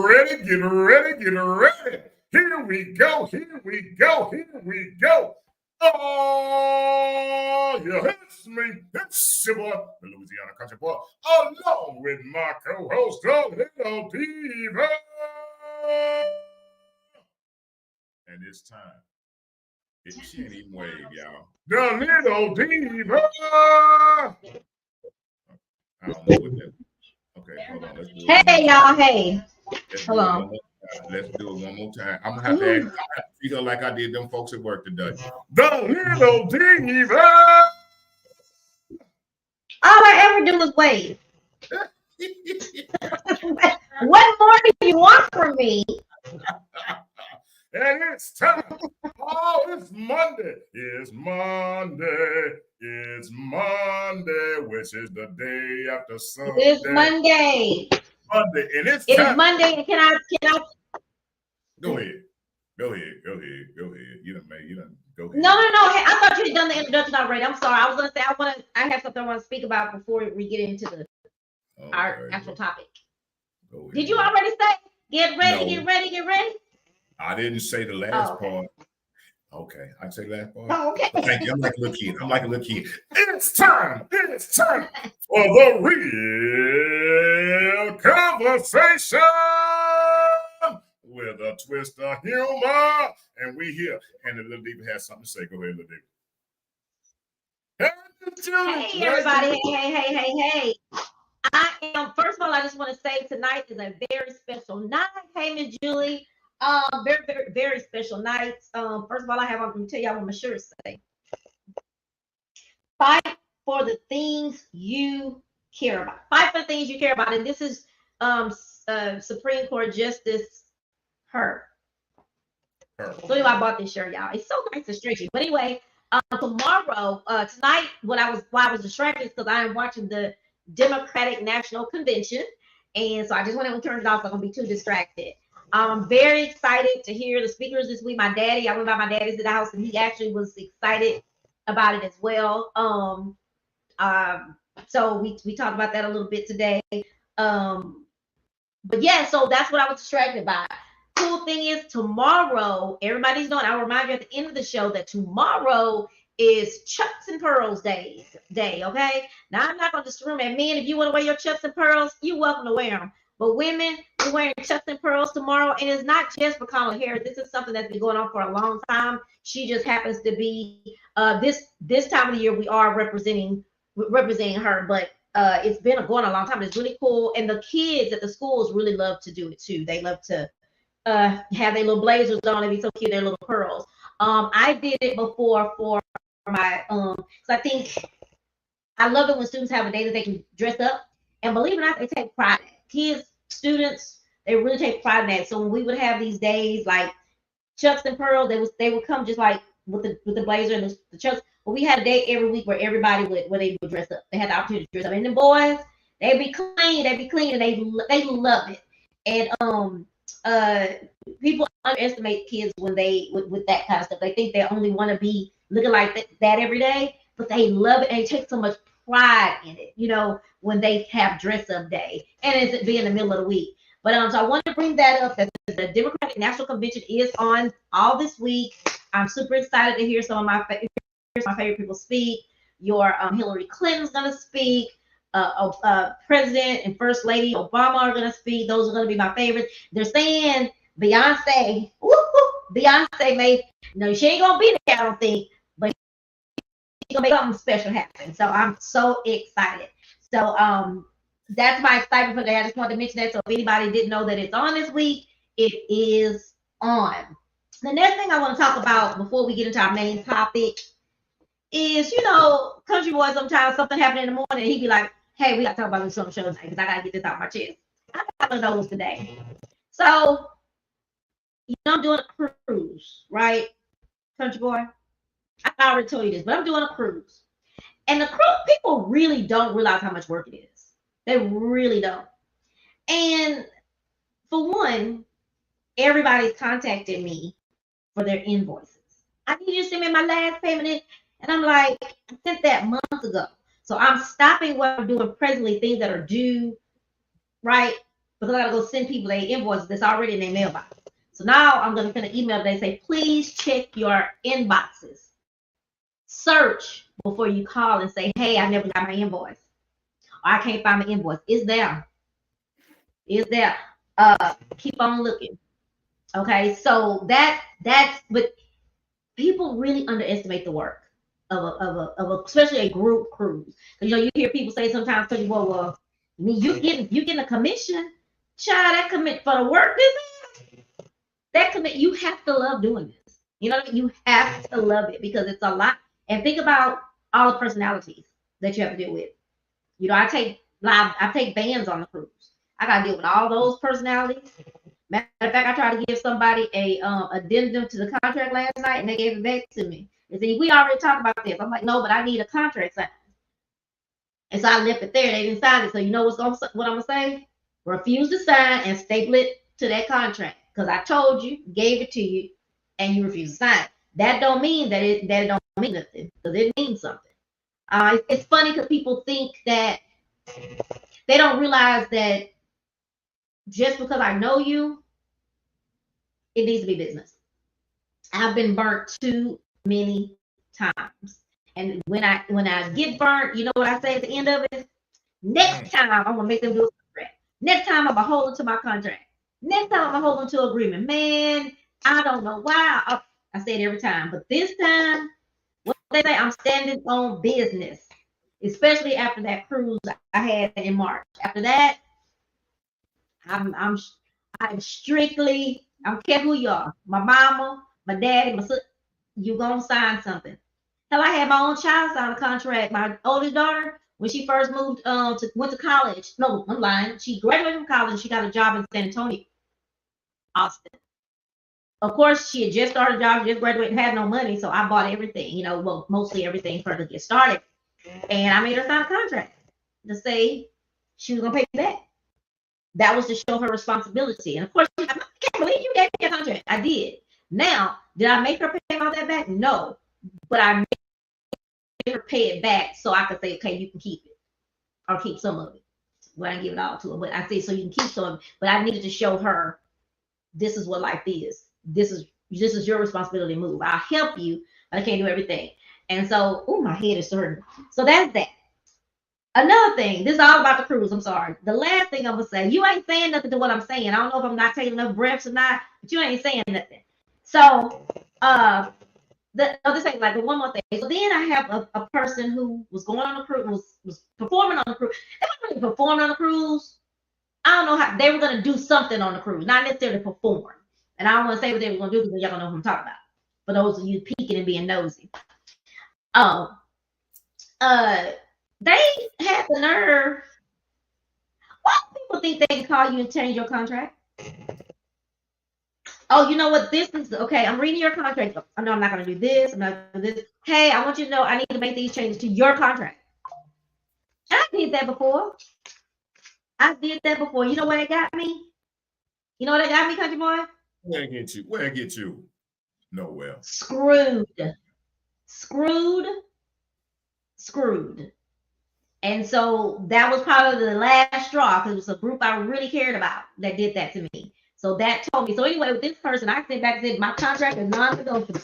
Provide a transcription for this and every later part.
ready, get ready, get ready. Here we go, here we go, here we go. Oh, yeah, it's me. It's your boy, the Louisiana Country Boy, along with my co-host, the Little Diva. And it's time. She ain't even wave, y'all. The Little Diva. I don't know what that. Okay, hold on. Let's do it. Hey, y'all. Hey. Hold on. Let's do it one more time. I'm gonna have to treat her like I did them folks at work today. The Little Diva. All I ever do is wave. What more do you want from me? And it's time. Oh, it's Monday. It's Monday. It's Monday, which is the day after Sunday. It's Monday. Monday, and it's time. It's Monday. And can I? Go ahead. You done made. You done. Go ahead. No. Hey, I thought you had done the introduction already. I'm sorry. I was gonna say I have something I want to speak about before we get into our actual topic. Did you already say get ready, get ready, get ready? I didn't say the last part. Okay, I say the last part. Oh, okay. But thank you. I'm like a little kid. It's time for the real conversation with a twist of humor. And we here. And the Little Diva has something to say. Go ahead, Little Diva. Hey, everybody. Hey. First of all, I just want to say tonight is a very special night. Hey, Miss Julie. Very, very special night. First of all, I'm going to tell y'all what my shirt say. Fight for the things you care about. Fight for the things you care about. And this is Supreme Court Justice Her. So anyway, I bought this shirt, y'all. It's so nice and stretchy. But anyway, tomorrow, tonight, why I was distracted is because I am watching the Democratic National Convention. And so I just wanted to turn it off so I don't be too distracted. I'm very excited to hear the speakers this week. My daddy, I went by my daddy's at the house, and he actually was excited about it as well. So we talked about that a little bit today. But yeah, so that's what I was distracted by. Cool thing is tomorrow, everybody's knowing. I'll remind you at the end of the show that tomorrow is Chucks and Pearls day. Okay. Now I'm not gonna discriminate. Men, if you want to wear your Chucks and Pearls, you're welcome to wear them. But women, we're wearing Chucks and Pearls tomorrow, and it's not just for Kamala Harris. This is something that's been going on for a long time. She just happens to be this time of the year we are representing her, but it's been going a long time. It's really cool, and the kids at the schools really love to do it too. They love to have their little blazers on. It'd be so cute, their little pearls. I did it before for my so I think I love it when students have a day that they can dress up, and believe it or not, they take pride in it. Kids, students, they really take pride in that. So when we would have these days like Chucks and Pearls, they would come just like with the blazer and the Chucks. But we had a day every week where everybody would dress up. They had the opportunity to dress up. And the boys, they'd be clean, and they love it. And people underestimate kids when they with that kind of stuff. They think they only want to be looking like that every day, but they love it and they take so much pride in it, when they have dress up day, and it's being in the middle of the week. But so I want to bring that up, that the Democratic National Convention is on all this week. I'm super excited to hear some of my favorite people speak. Your Hillary Clinton's going to speak. President and First Lady Obama are going to speak. Those are going to be my favorites. They're saying Beyonce may, she ain't going to be there, I don't think, but she's going to make something special happen. So I'm so excited. So that's my excitement for today. I just wanted to mention that. So if anybody didn't know that it's on this week, it is on. The next thing I want to talk about before we get into our main topic is, Country Boy, sometimes something happened in the morning and he'd be like, hey, we got to talk about this on the show tonight because I got to get this out of my chest. I got one of those today. So, I'm doing a cruise, right? Country Boy? I already told you this, but I'm doing a cruise. And the cruise, people really don't realize how much work it is. They really don't. And for one, everybody's contacted me for their invoices. I need you to send me my last payment in. And I'm like, I sent that months ago. So I'm stopping what I'm doing presently, things that are due, right? because I gotta go send people their invoices that's already in their mailbox. So now I'm gonna send an email today say, please check your inboxes. Search before you call and say, hey, I never got my invoice. Or I can't find my invoice. It's there. It's there. Keep on looking. Okay, so that's but people really underestimate the work of a especially a group cruise. You know, you hear people say sometimes, well, you getting a commission, child. That commit for the work business. That commit, you have to love doing this. You know, you have to love it because it's a lot. And think about all the personalities that you have to deal with. You know, I take bands on the cruise. I gotta deal with all those personalities. Matter of fact, I tried to give somebody a addendum to the contract last night, and they gave it back to me. They said, we already talked about this. I'm like, no, but I need a contract signed. And so I left it there. They didn't sign it. So you know what I'm gonna say? Refuse to sign and staple it to that contract because I told you, gave it to you, and you refuse to sign. That don't mean that it don't mean nothing because it means something. It's funny because people think that they don't realize that just because I know you, it needs to be business. I've been burnt too many times. And when I get burnt, you know what I say at the end of it? Next time I'm gonna make them do a contract. Next time I'm gonna hold them to my contract. Next time I'm gonna hold them to agreement. Man, I don't know why. I say it every time, but this time, what they say, I'm standing on business. Especially after that cruise I had in March. After that, I'm strictly, I don't care who you are, my mama, my daddy, my sister, you gonna sign something. Hell, I had my own child sign a contract. My oldest daughter, when she first moved went to college. No, I'm lying. She graduated from college. She got a job in San Antonio, Austin. Of course, she had just started a job, just graduated, had no money, so I bought everything. You know, well, mostly everything for her to get started. And I made her sign a contract to say she was gonna pay me back. That was to show her responsibility. And of course, I can't believe you gave me a contract. I did. Now, did I make her pay all that back? No. But I made her pay it back so I could say, okay, you can keep it. Or keep some of it. Well, I didn't give it all to her. But I say, so you can keep some of it. But I needed to show her this is what life is. This is your responsibility to move. I'll help you, but I can't do everything. And so, oh, my head is hurting. So that's that. Another thing, this is all about the cruise. I'm sorry. The last thing I'm gonna say, you ain't saying nothing to what I'm saying. I don't know if I'm not taking enough breaths or not, but you ain't saying nothing. So, the other thing, like the one more thing. So then I have a person who was going on a cruise, was performing on the cruise. They weren't really performing on the cruise. I don't know how they were gonna do something on the cruise, not necessarily perform. And I don't want to say what they were gonna do because y'all don't know who I'm talking about. For those of you peeking and being nosy. They had the nerve. Why do people think they can call you and change your contract? Oh, you know what? This is okay. I'm reading your contract. I know I'm not going to do this. I'm not going to do this. Hey, I want you to know I need to make these changes to your contract. I did that before. You know what it got me? You know what it got me, country boy? Where it get you? Nowhere. Screwed. And so that was probably the last straw because it was a group I really cared about that did that to me. So that told me. So anyway, with this person, I sent back and said, my contract is non-negotiable.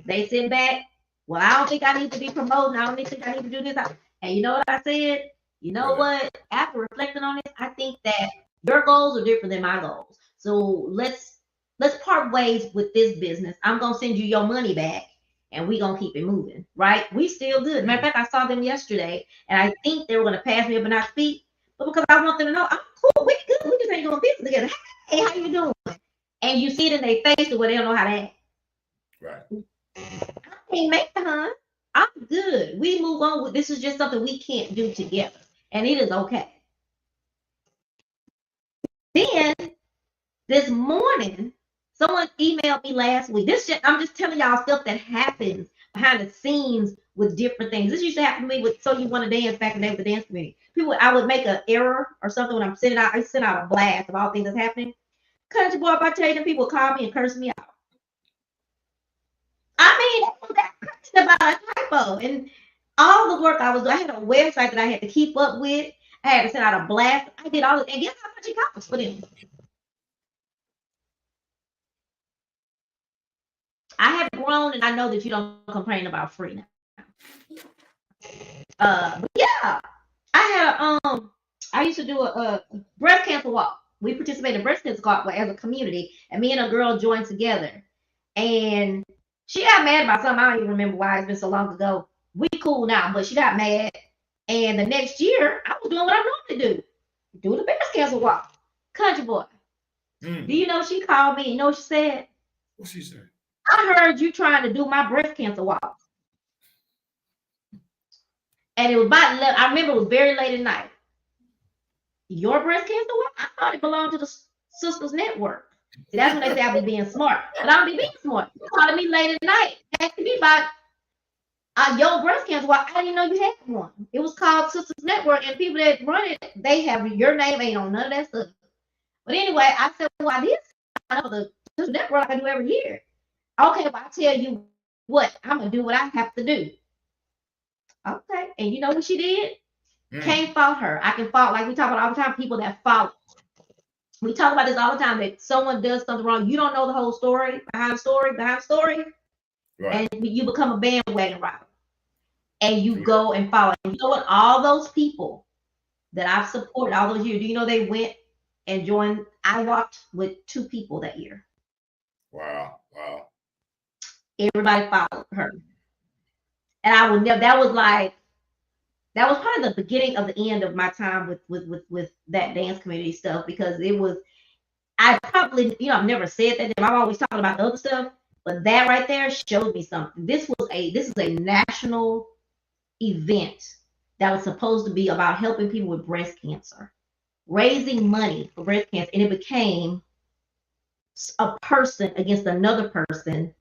They sent back, well, I don't think I need to be promoted. I don't think I need to do this. And you know what I said? You know what? After reflecting on this, I think that your goals are different than my goals. So let's part ways with this business. I'm going to send you your money back. And we're going to keep it moving, right? We still good. Matter of fact, I saw them yesterday, and I think they were going to pass me up and not speak. But because I want them to know, I'm cool. We good. We just ain't doing business together. Hey, how you doing? And you see it in their face where they don't know how to act. Right. I can't make the hunt. I'm good. We move on. This is just something we can't do together. And it is okay. Then, this morning, someone emailed me last week. I'm just telling y'all stuff that happens behind the scenes with different things. This used to happen to me with So You Want to Dance back in the day with the dance community. I would make an error or something when I'm sending out. I send out a blast of all things that's happening. Country boy, if I tell you, people call me and curse me out. I mean, that's about a typo. And all the work I was doing, I had a website that I had to keep up with. I had to send out a blast. I did all this, and guess how much it cost for them? I have grown, and I know that you don't complain about free now. But yeah, I had I used to do a breast cancer walk. We participated in breast cancer walk as a community, and me and a girl joined together. And she got mad about something. I don't even remember why. It's been so long ago. We cool now, but she got mad. And the next year, I was doing what I normally do the breast cancer walk. Country boy. Do you know she called me? You know what she said? What she said? I heard you trying to do my breast cancer walk. And it was about 11. I remember it was very late at night. Your breast cancer walk? I thought it belonged to the Sisters Network. See, that's when they say I be being smart. But I don't be being smart. You calling me late at night, asking me about your breast cancer walk. I didn't know you had one. It was called Sisters Network, and people that run it, they have your name ain't on none of that stuff. But anyway, I said, well, I did sign up for the Sisters Network like I do every year. Okay, but I tell you what, I'm gonna do what I have to do. Okay, and you know what she did? Can't fault her. I can fault, like we talk about all the time, people that fault. We talk about this all the time, that someone does something wrong. You don't know the whole story, behind the story, right. And you become a bandwagon rider. And you go and follow. And you know what? All those people that I've supported all those years, do you know they went and joined? I walked with 2 people that year. Wow. Everybody followed her. And I would never, that was probably the beginning of the end of my time with that dance community stuff, because it was, I probably, I've never said that. I'm always talking about the other stuff, but that right there showed me something. This is a national event that was supposed to be about helping people with breast cancer, raising money for breast cancer, and it became a person against another person,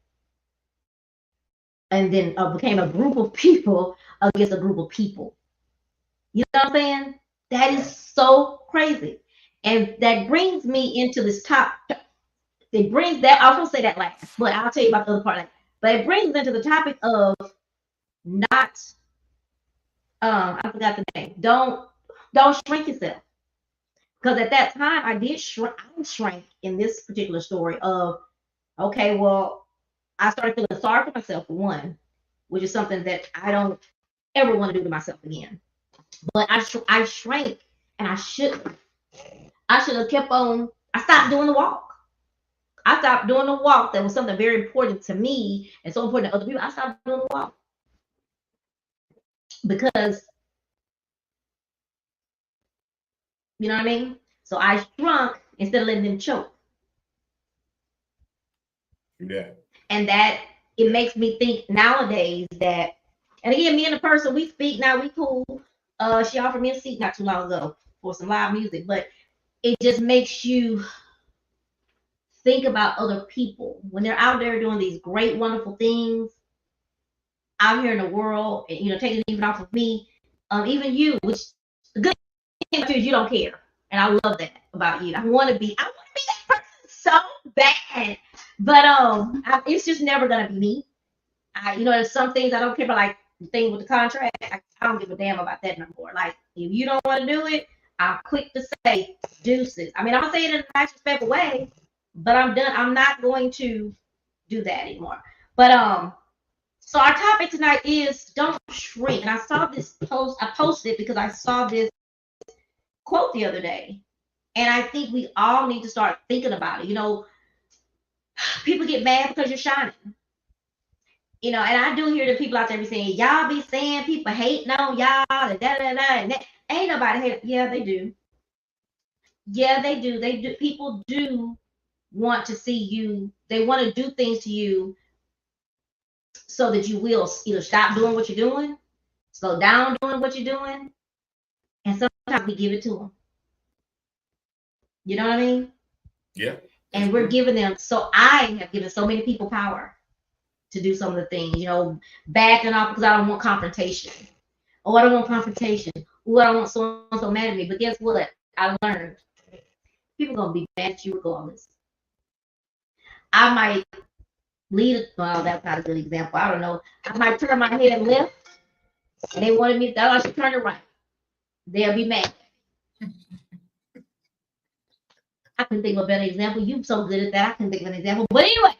and then became a group of people against a group of people. You know what I'm saying? That is so crazy. And that brings me into this top. It brings that, I was going to say that last, but I'll tell you about the other part. But it brings into the topic of not, I forgot the name. Don't shrink yourself. Because at that time, I shrank in this particular story of, okay, well, I started feeling sorry for myself, for one, which is something that I don't ever want to do to myself again. But I shrank, and I should have kept on. I stopped doing the walk. I stopped doing the walk. That was something very important to me and so important to other people. I stopped doing the walk because, you know what I mean? So I shrunk instead of letting them choke. Yeah. And that, it makes me think nowadays that, and again, me and the person, we speak now, we cool. She offered me a seat not too long ago for some live music, but it just makes you think about other people when they're out there doing these great, wonderful things out here in the world, and taking it even off of me, even you, which the good thing about you is you don't care, and I love that about you. I want to be that person so bad, but it's just never gonna be me. There's some things I don't care about, like the thing with the contract. I don't give a damn about that no more. Like, if you don't want to do it, I'm quick to say deuces. I mean, I'm gonna say it in a nice, respectful way, but I'm done. I'm not going to do that anymore. But so our topic tonight is don't shrink. And I saw this post. I posted it because I saw this quote the other day, and I think we all need to start thinking about it. People get mad because you're shining. And I do hear the people out there be saying, y'all be saying people hating on y'all, and and that. Ain't nobody hate. Yeah, they do. Yeah, they do. They do. People do want to see you. They want to do things to you so that you will either stop doing what you're doing, slow down doing what you're doing, and sometimes we give it to them. You know what I mean? Yeah. And we're giving them. So I have given so many people power to do some of the things, backing off because I don't want confrontation. Oh, I don't want confrontation. Oh, I don't want so mad at me. But guess what? I learned people gonna be mad at you regardless. I might well, that's not a good example. I don't know. I might turn my head left, and they wanted me to, I should turn it right. They'll be mad. I couldn't think of a better example. You're so good at that. I couldn't think of an example. But anyway,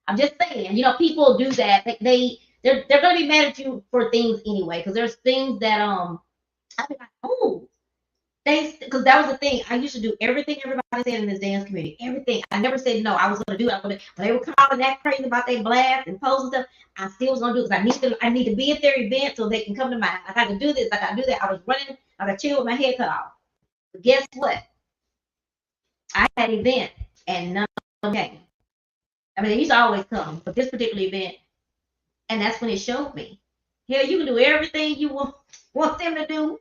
I'm just saying, people do that. They're gonna be mad at you for things anyway, because there's things that I be like, oh, because that was the thing. I used to do everything everybody said in this dance community. Everything. I never said no. I was gonna do it. When they were calling that crazy about their blast and posts and stuff, I still was gonna do it because I need to be at their event so they can come to mine. I got to do this. I got to do that. I was running. I got chill with my head cut off. But guess what? I had an event and none of them came. I mean, they used to always come, but this particular event, and that's when it showed me. Hell, you can do everything you want them to do.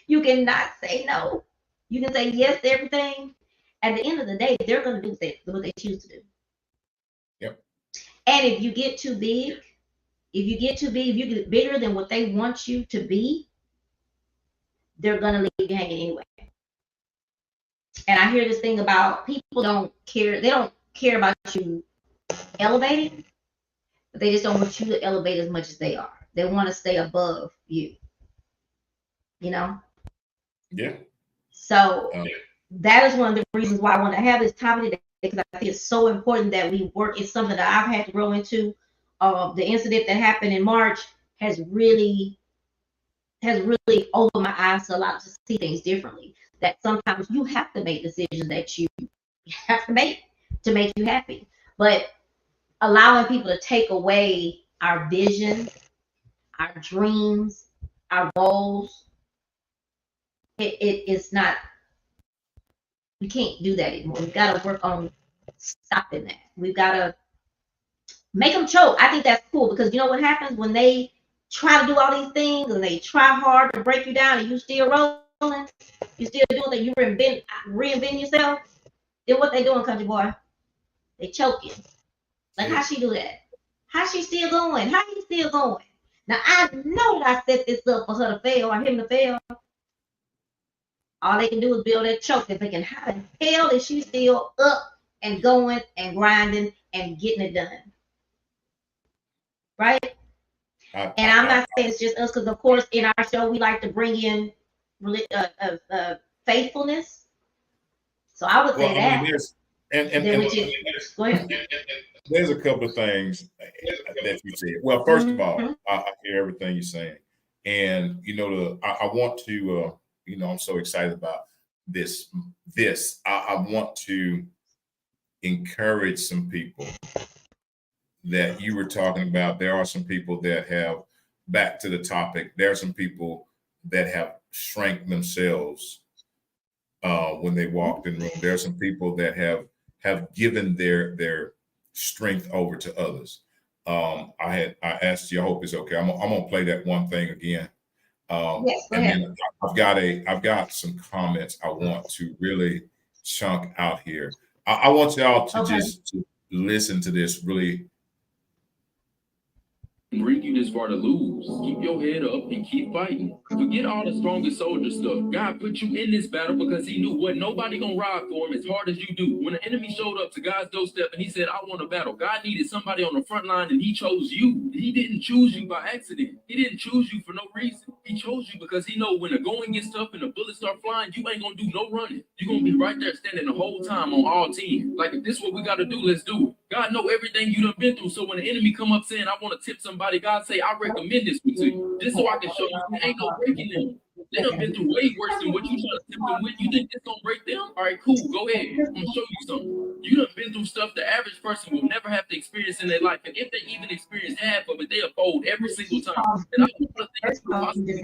You cannot say no. You can say yes to everything. At the end of the day, they're going to do what they choose to do. Yep. And if you get too big, if you get bigger than what they want you to be, they're going to leave you hanging anyway. And I hear this thing about people don't care. They don't care about you elevating, but they just don't want you to elevate as much as they are. They want to stay above you. Yeah. So that is one of the reasons why I want to have this topic today, because I think it's so important that we work. It's something that I've had to grow into. The incident that happened in March has really opened my eyes to a lot to see things differently. That sometimes you have to make decisions that you have to make you happy. But allowing people to take away our vision, our dreams, our goals, it's not. We can't do that anymore. We've got to work on stopping that. We've got to make them choke. I think that's cool, because you know what happens when they try to do all these things and they try hard to break you down and you still rolling, you still doing that, you reinvent yourself. Then what they doing, country boy? They choke you. Like, how she do that? How she still going? How he still going? Now I know that I set this up for her to fail or him to fail. All they can do is build that choke. They're thinking, how the hell is she still up and going and grinding and getting it done? Right? And I'm not saying it's just us, because of course in our show we like to bring in faithfulness. So I would say that. Go ahead. There's a couple of things that you said. Well, first of all, I hear everything you're saying, and I want to. I'm so excited about this. I want to encourage some people that you were talking about. There are some people that have, back to the topic, there are some people that have shrank themselves when they walked in the room. There are some people that have given their strength over to others. I asked you, I hope it's okay. I'm gonna play that one thing again. Yes, go and ahead. then I've got some comments I want to really chunk out here. I want y'all to just listen to this really. Bring you this far to lose. Keep your head up and keep fighting. Forget all the strongest soldier stuff. God put you in this battle because he knew what nobody gonna ride for him as hard as you do. When the enemy showed up to God's doorstep and he said, I want a battle, God needed somebody on the front line and he chose you. He didn't choose you by accident. He didn't choose you for no reason. He chose you because he know when the going gets tough and the bullets start flying, you ain't gonna do no running. You're gonna be right there standing the whole time on all 10. Like, if this is what we gotta do, let's do it. God know everything you done been through. So when the enemy come up saying, I want to tip somebody, God say, I recommend this one to you. Just so I can show you there ain't no breaking them. They done been through way worse than what you trying to tip them with. You think this gonna break them? All right, cool, go ahead. I'm gonna show you something. You done been through stuff the average person will never have to experience in their life. And if they even experience half of it, they'll fold every single time. And I don't want to think possibly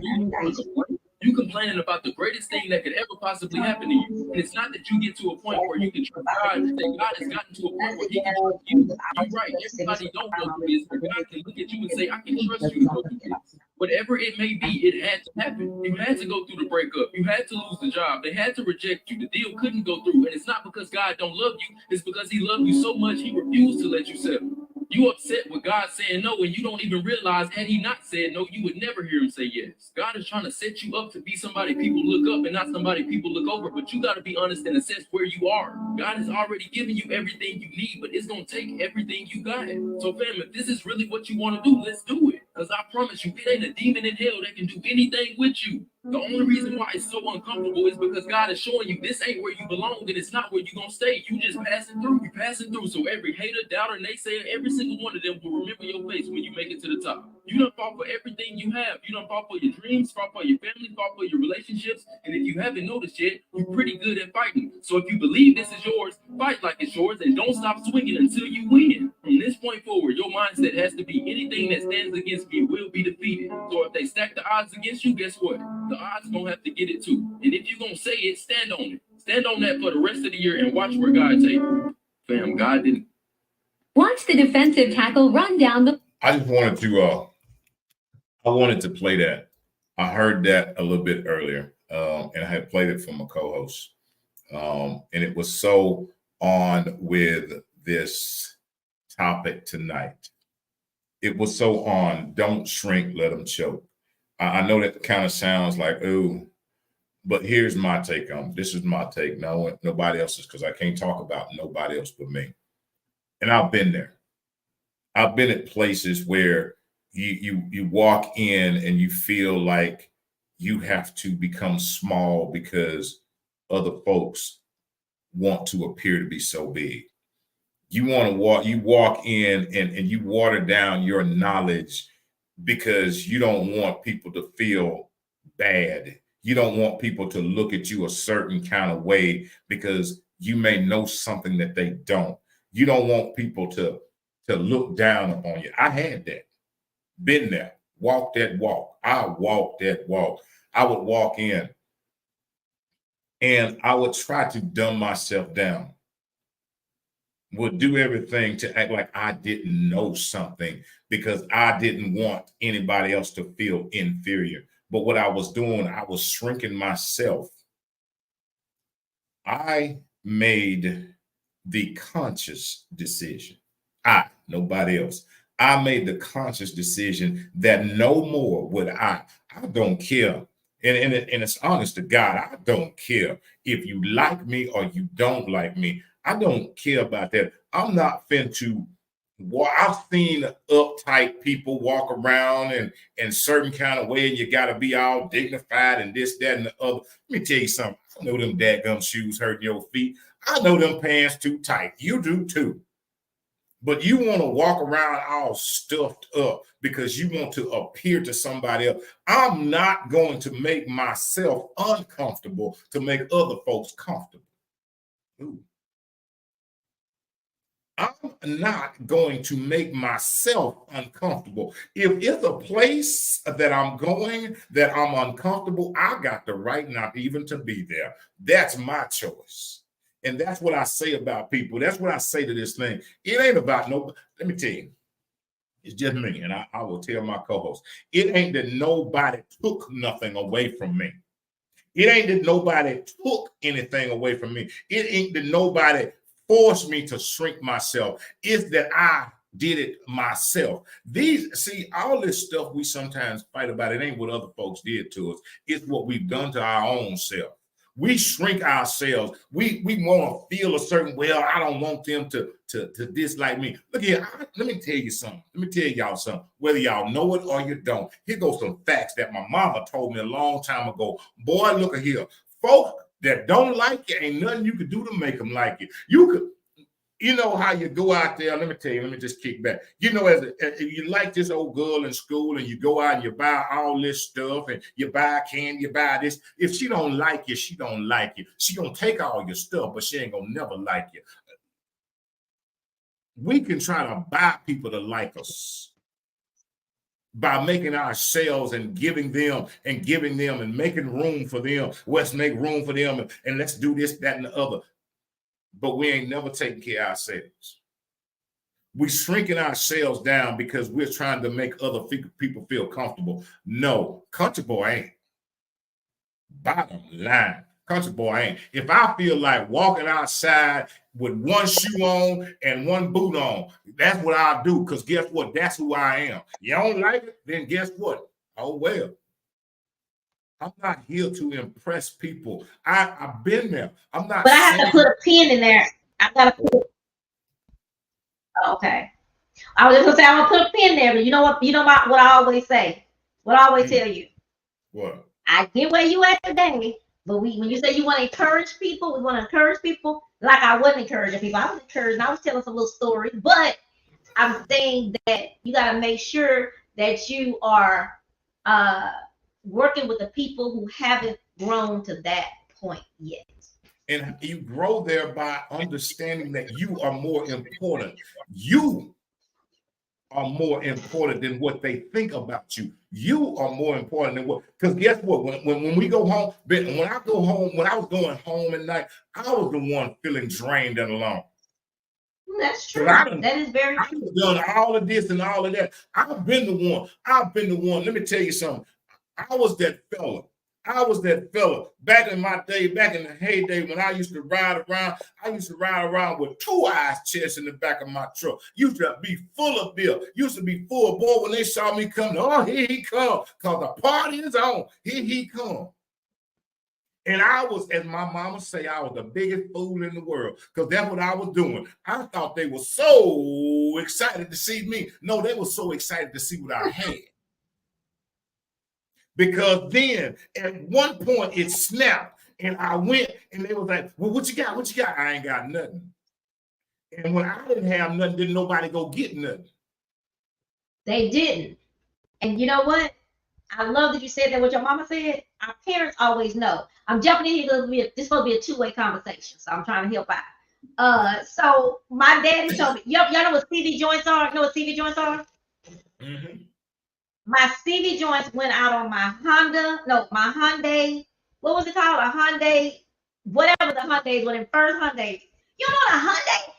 you complaining about the greatest thing that could ever possibly happen to you. And it's not that you get to a point where you can trust God, that God has gotten to a point where he can trust you. You're right. Everybody don't go through this, but God can look at you and say, I can trust you to go through this. Whatever it may be, it had to happen. You had to go through the breakup. You had to lose the job. They had to reject you. The deal couldn't go through. And it's not because God don't love you. It's because he loved you so much, he refused to let you settle. You upset with God saying no, and you don't even realize, had he not said no, you would never hear him say yes. God is trying to set you up to be somebody people look up and not somebody people look over. But you got to be honest and assess where you are. God has already given you everything you need, but it's going to take everything you got. So fam, if this is really what you want to do, let's do it. Because I promise you, it ain't a demon in hell that can do anything with you. The only reason why it's so uncomfortable is because God is showing you this ain't where you belong and it's not where you're going to stay. You just passing through. You passing through. So every hater, doubter, naysayer, every single one of them will remember your face when you make it to the top. You done fought for everything you have. You done fought for your dreams, fought for your family, fought for your relationships. And if you haven't noticed yet, you're pretty good at fighting. So if you believe this is yours, fight like it's yours and don't stop swinging until you win. From this point forward, your mindset has to be anything that stands against me will be defeated. So if they stack the odds against you, guess what? The odds gonna have to get it too. And if you're gonna say it, stand on it. Stand on that for the rest of the year and watch where God take you. Fam, God didn't. Watch the defensive tackle run down the. I just wanted to I wanted to play that. I heard that a little bit earlier, and I had played it from a co-host. And it was so on with this topic tonight. It was so on, don't shrink, let them choke. I know that kind of sounds like, ooh, but here's my take on it. This is my take. No, nobody else's, because I can't talk about nobody else but me. And I've been there. I've been at places where you walk in and you feel like you have to become small because other folks want to appear to be so big. You walk in and you water down your knowledge because you don't want people to feel bad. You don't want people to look at you a certain kind of way because you may know something that they don't. You don't want people to look down upon you. I had that. Been there. Walked that walk. I walked that walk. I would walk in and I would try to dumb myself down. Would do everything to act like I didn't know something because I didn't want anybody else to feel inferior. But what I was doing, I was shrinking myself. I made the conscious decision. Nobody else. I made the conscious decision that no more would I don't care. And it's honest to God, I don't care if you like me or you don't like me. I don't care about that. I'm not finna I've seen uptight people walk around in certain kind of way, and you got to be all dignified and this, that, and the other. Let me tell you something. I know them dadgum shoes hurting your feet. I know them pants too tight. You do too. But you want to walk around all stuffed up because you want to appear to somebody else. I'm not going to make myself uncomfortable to make other folks comfortable. Ooh. I'm not going to make myself uncomfortable. If it's a place that I'm going that I'm uncomfortable, I got the right not even to be there. That's my choice. And that's what I say about people. That's what I say to this thing. It ain't about nobody. Let me tell you, it's just me. And I will tell my co-host, it ain't that nobody took nothing away from me. It ain't that nobody took anything away from me. It ain't that nobody forced me to shrink myself. It's that I did it myself. All this stuff we sometimes fight about, it ain't what other folks did to us. It's what we've done to our own self. We shrink ourselves. We want to feel a certain way. I don't want them to dislike me. Look here, let me tell you something. Let me tell y'all something. Whether y'all know it or you don't, here goes some facts that my mama told me a long time ago. Boy, look at here. Folks that don't like you, ain't nothing you could do to make them like you. You know how you go out there, let me tell you, let me just kick back. You know, as you like this old girl in school and you go out and you buy all this stuff and you buy candy, you buy this. If she don't like you, she don't like you. She gonna take all your stuff, but she ain't gonna never like you. We can try to buy people to like us by making ourselves and giving them and making room for them. Let's make room for them and let's do this, that, and the other. But we ain't never taking care of ourselves. We shrinking ourselves down because we're trying to make other people feel comfortable. No, country boy ain't. Bottom line, country boy ain't. If I feel like walking outside with one shoe on and one boot on, that's what I'll do. Because guess what? That's who I am. You don't like it? Then guess what? Oh, well. I'm not here to impress people. I've been there. I'm not. But I have to put a pin in there. I gotta put. Okay. I was just gonna say I'm gonna put a pin there, but you know what? You know what I always say. What I always tell you. What? I get where you at today, but when you say you want to encourage people, we want to encourage people. Like I wasn't encouraging people. I was encouraging. I was telling some little stories, but I'm saying that you got to make sure that you are uh, working with the people who haven't grown to that point yet. And you grow there by understanding that you are more important. You are more important than what they think about you. You are more important than what, because guess what? When we go home, when I go home, when I was going home at night, I was the one feeling drained and alone. That's true. That is very true. I've done all of this and all of that. I've been the one. I've been the one. Let me tell you something. I was that fella. I was that fella back in my day, back in the heyday when I used to ride around. I used to ride around with 2 ice chests in the back of my truck. Used to be full of beer. Used to be full of boy when they saw me coming. Oh, here he come. Because the party is on. Here he come. And I was, as my mama say, I was the biggest fool in the world because that's what I was doing. I thought they were so excited to see me. No, they were so excited to see what I had. Because then at one point it snapped and I went and they was like, well, what you got? What you got? I ain't got nothing. And when I didn't have nothing, didn't nobody go get nothing. They didn't. And you know what? I love that you said that what your mama said. Our parents always know. I'm jumping in here. This is supposed to be a two-way conversation, so I'm trying to help out. So my daddy told me, y'all know what CV joints are? You know what CV joints are? Mm-hmm. My CV joints went out on my Hyundai. What was it called? A Hyundai, whatever the Hyundais were, the first Hyundai. You know the Hyundai?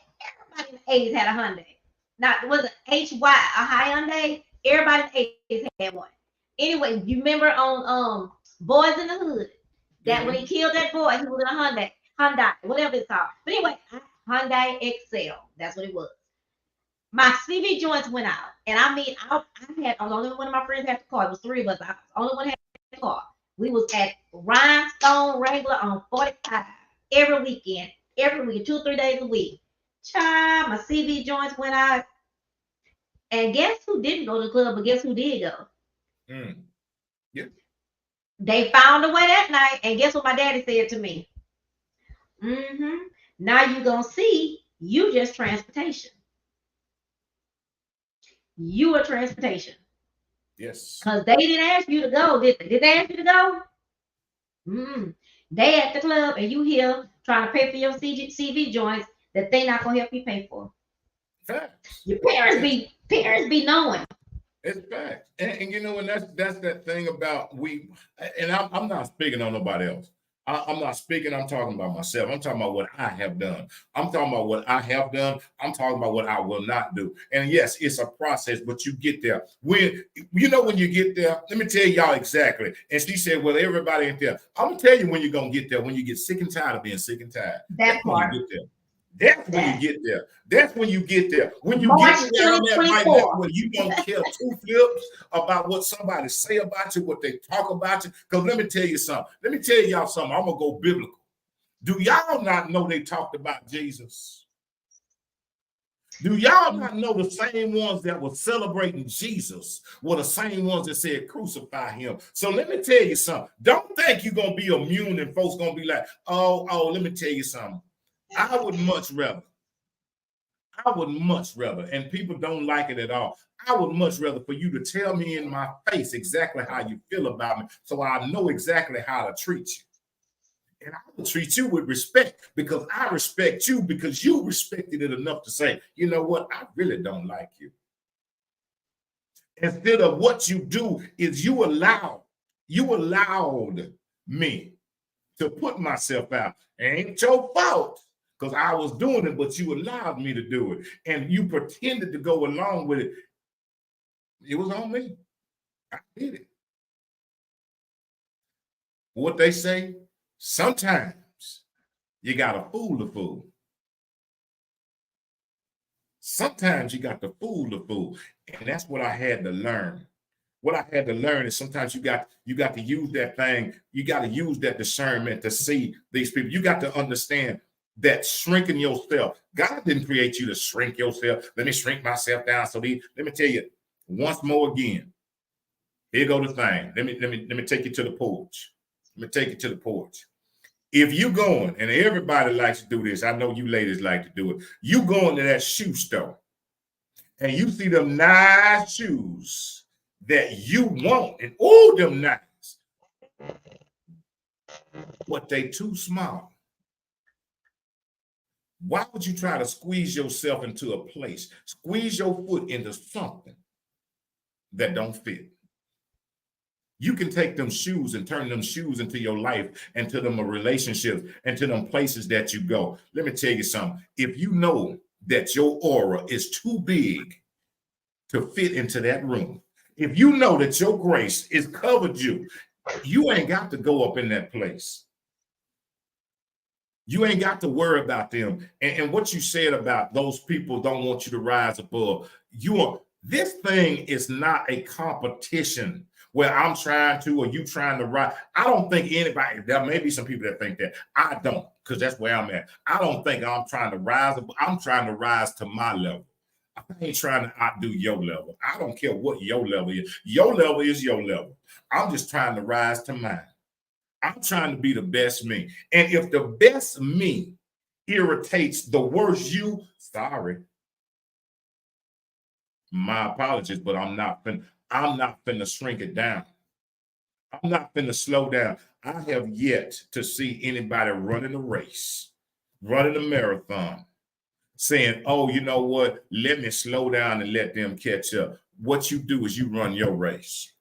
Everybody in the 80s had a Hyundai. Now, was it HY, a high Hyundai? Everybody in the 80s had one. Anyway, you remember on Boys in the Hood, that when he killed that boy, he was in a Hyundai, whatever it's called. But anyway, Hyundai Excel, that's what it was. My CV joints went out, and I was the only one of my friends had the car. It was 3 of us. I was the only one had the car. We was at Rhinestone Wrangler on 45 every weekend, 2 or 3 days a week. Child, my CV joints went out, and guess who didn't go to the club? But guess who did go? Yeah. They found a way that night, and guess what my daddy said to me? Now you gonna see you just transportation. You are transportation. Yes. Because they didn't ask you to go, did they? Did they ask you to go? They at the club and you here trying to pay for your CV joints that they not gonna help you pay for. Facts. Your parents be knowing. It's facts. And you know, and that's that thing about I'm not speaking on nobody else. I'm not speaking, I'm talking about myself. I'm talking about what I have done. I'm talking about what I have done. I'm talking about what I will not do. And yes, it's a process, but you get there. When you get there, let me tell y'all exactly. And she said, well, everybody ain't there. I'm gonna tell you when you're gonna get there, when you get sick and tired of being sick and tired. That part. When you get there. That's when you get there. That's when you get there. When you March get down there right now, when you don't care 2 flips about what somebody say about you, what they talk about you. Because let me tell you something. Let me tell y'all something. I'm gonna go biblical. Do y'all not know they talked about Jesus? Do y'all not know the same ones that were celebrating Jesus were the same ones that said crucify him? So let me tell you something. Don't think you're gonna be immune and folks gonna be like, oh, let me tell you something. I would much rather, and people don't like it at all. I would much rather for you to tell me in my face exactly how you feel about me so I know exactly how to treat you. And I will treat you with respect because I respect you because you respected it enough to say, you know what, I really don't like you. Instead of what you do is you allowed me to put myself out. It ain't your fault. Because I was doing it, but you allowed me to do it. And you pretended to go along with it. It was on me. I did it. What they say, sometimes you got to fool the fool. Sometimes you got to fool the fool. And that's what I had to learn. What I had to learn is sometimes you got to use that thing. You got to use that discernment to see these people. You got to understand that shrinking yourself. God didn't create you to shrink yourself. Let me shrink myself down. So let me tell you once more again, Here go the thing. Let me take you to the porch. Let me take you to the porch. If you going, and everybody likes to do this, I know you ladies like to do it. You going to that shoe store, and you see them nice shoes that you want, and oh, them nice, but they too small. Why would you try to squeeze yourself into a place, squeeze your foot into something that don't fit? You can take them shoes and turn them shoes into your life, into them relationships, into them places that you go. Let me tell you something. If you know that your aura is too big to fit into that room, if you know that your grace is covered you ain't got to go up in that place. You ain't got to worry about them. And what you said about those people don't want you to rise above. This thing is not a competition where I'm trying to or you trying to rise. I don't think anybody, there may be some people that think that. I don't, because that's where I'm at. I don't think I'm trying to rise. I'm trying to rise to my level. I ain't trying to outdo your level. I don't care what your level is. Your level is your level. I'm just trying to rise to mine. I'm trying to be the best me. And if the best me irritates the worst you, sorry. My apologies, but I'm not finna shrink it down. I'm not finna slow down. I have yet to see anybody running a race, running a marathon, saying, oh, you know what? Let me slow down and let them catch up. What you do is you run your race.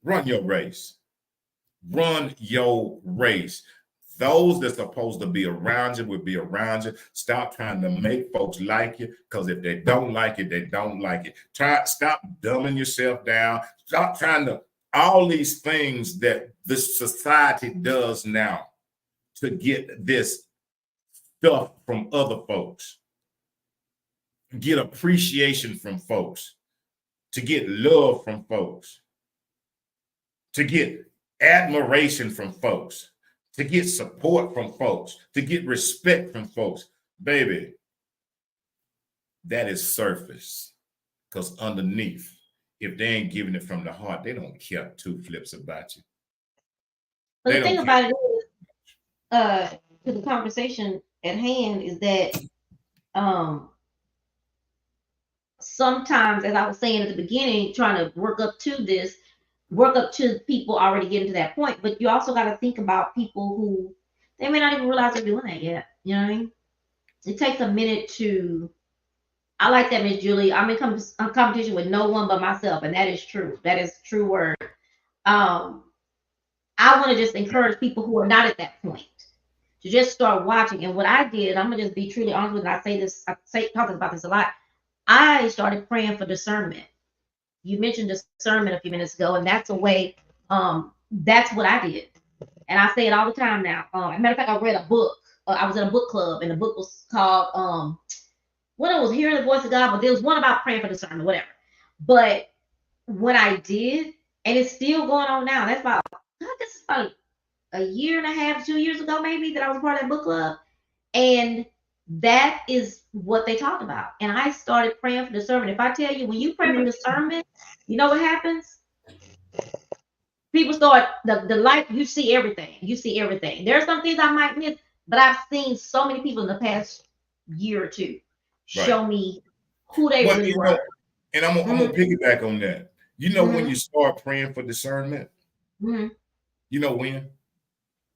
Run your race. Run your race. Those that's supposed to be around you will be around you. Stop trying to make folks like you, because if they don't like it, they don't like it. Stop dumbing yourself down. Stop trying to, all these things that this society does now to get this stuff from other folks, get appreciation from folks, to get love from folks, to get admiration from folks, to get support from folks, to get respect from folks. Baby, that is surface. Because underneath, if they ain't giving it from the heart, they don't care two flips about you. But the thing about it is, to the conversation at hand is that sometimes, as I was saying at the beginning, trying to work up to people already getting to that point, but you also got to think about people who they may not even realize they're doing that yet. You know what I mean? It takes a minute to. I like that, Miss Julie. I'm in competition with no one but myself, and that is true. That is a true word. I want to just encourage people who are not at that point to just start watching. And what I did, I'm gonna just be truly honest with you. I talk about this a lot. I started praying for discernment. You mentioned discernment a few minutes ago, and that's a way. That's what I did, and I say it all the time now. As a matter of fact, I read a book. I was in a book club, and the book was called When it was Hearing the Voice of God, but there was one about praying for discernment, whatever. But what I did, and it's still going on now. That's about a year and a half, 2 years ago, maybe, that I was part of that book club, and that is what they talked about. And I started praying for discernment. If I tell you, when you pray for discernment, you know what happens? People start the light. You see everything. You see everything. There are some things I might miss, but I've seen so many people in the past year or two show me who they really were. And I'm gonna piggyback on that. You know, when you start praying for discernment, you know when?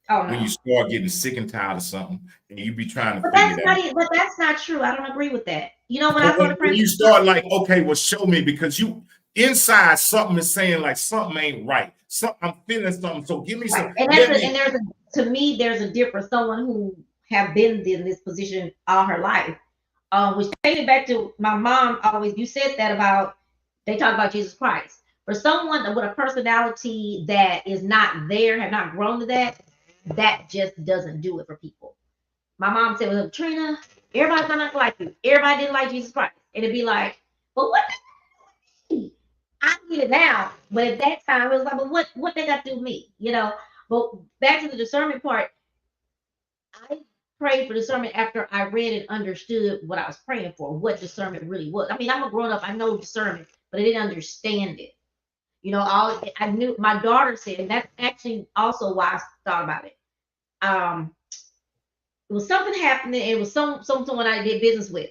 Oh, no. When you start getting sick and tired of something, and you be trying to but figure it out. But that's not true. I don't agree with that. You know, when I started praying, when you start like, okay, well, show me, because you inside something is saying like something ain't right. I'm feeling something. So give me some. To me, there's a difference. Someone who have been in this position all her life, which takes it back to my mom. Always, you said that about they talk about Jesus Christ. For someone with a personality that is not there, have not grown to that just doesn't do it for people. My mom said, well, Trina, everybody's not like you. Everybody didn't like Jesus Christ. And it'd be like, but what? I get it now. But at that time, it was like, but what they got to do with me? You know? But back to the discernment part, I prayed for discernment after I read and understood what I was praying for, what discernment really was. I mean, I'm a grown up, I know discernment, but I didn't understand it. You know, all I knew my daughter said, and that's actually also why I thought about it. It was something happening. It was someone I did business with,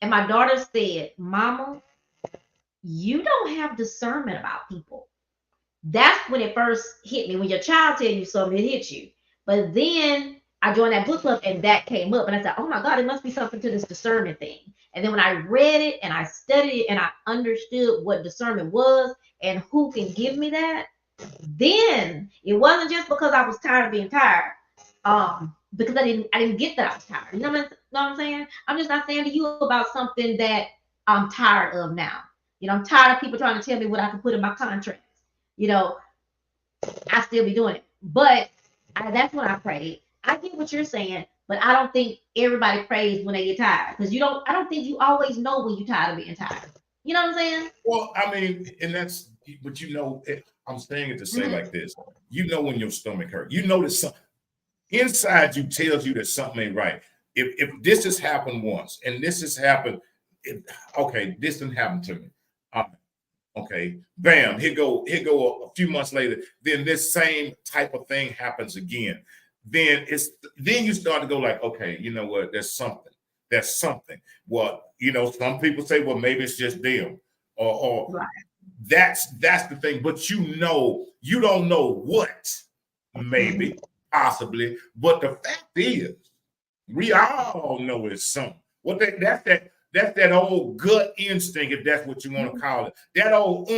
and my daughter said, "Mama, you don't have discernment about people." That's when it first hit me. When your child tells you something, it hits you. But then I joined that book club and that came up. And I said, oh my God, it must be something to this discernment thing. And then when I read it and I studied it and I understood what discernment was and who can give me that, then it wasn't just because I was tired of being tired. Because I didn't get that I was tired. You know what I'm saying? I'm just not saying to you about something that I'm tired of now. You know, I'm tired of people trying to tell me what I can put in my contract. You know, I still be doing it. But that's when I prayed. I get what you're saying, but I don't think everybody prays when they get tired. Because I don't think you always know when you're tired of being tired. You know what I'm saying? Well, I mean, and that's, but I'm saying it to say like this. You know when your stomach hurt. You know that something inside you tells you that something ain't right. If this has happened once and this has happened, okay, this didn't happen to me. Okay, bam, here go a few months later, then this same type of thing happens again. Then you start to go like, okay, you know what, there's something. Well, you know, some people say, well, maybe it's just them, or Right. that's the thing, but you don't know what, maybe, possibly, but the fact is, we all know it's something. That's that old gut instinct, if that's what you want to call it. That old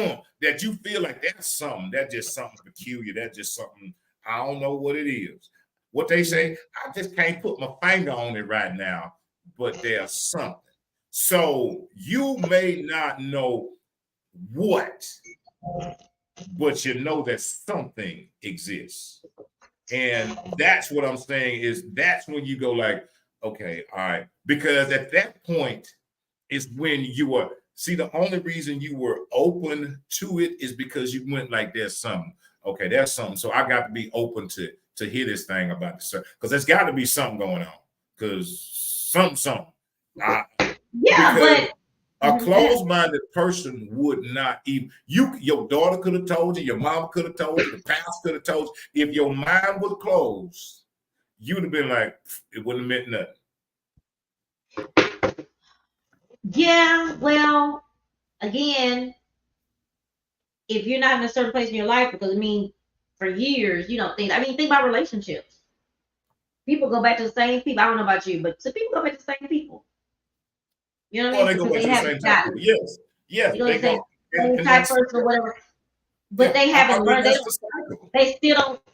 that you feel like that's something. That's just something peculiar. That's just something, I don't know what it is. What they say, I just can't put my finger on it right now, but there's something. So you may not know what, but you know that something exists. And that's what I'm saying is that's when you go like, okay, all right. Because at that point is when you were, see, the only reason you were open to it is because you went like, there's something. Okay, there's something. So I got to be open to hear this thing about this. Because there's got to be something going on. Because something. Yeah, because but a closed-minded person would not even, your daughter could have told you, your mama could have told you, the pastor could have told you. If your mind was closed, you'd have been like, it wouldn't have meant nothing. yeah, well, again, if you're not in a certain place in your life, because I mean, for years, you don't think, think about relationships. People go back to the same people. I don't know about you, but some people go back to the same people. You know what I mean? They go back to the same type of people. Yes, they go same type person or whatever. But they haven't learned. They still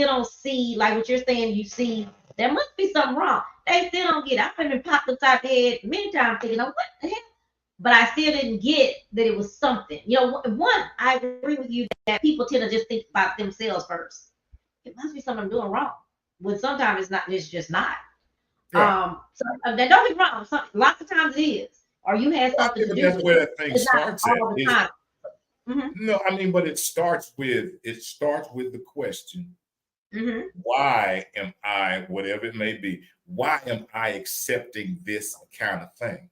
don't see, like what you're saying. You see, there must be something wrong. They still don't get it. I've been popped upside the head many times thinking, what the hell? But I still didn't get that it was something. You know, one, I agree with you that people tend to just think about themselves first. It must be something I'm doing wrong. When sometimes it's not, it's just not. Right. So don't get me wrong. Lots of times it is, or you had something to do. That's where that thing starts at. All the time. No, but it starts with the question. Why am I, whatever it may be, why am I accepting this kind of thing?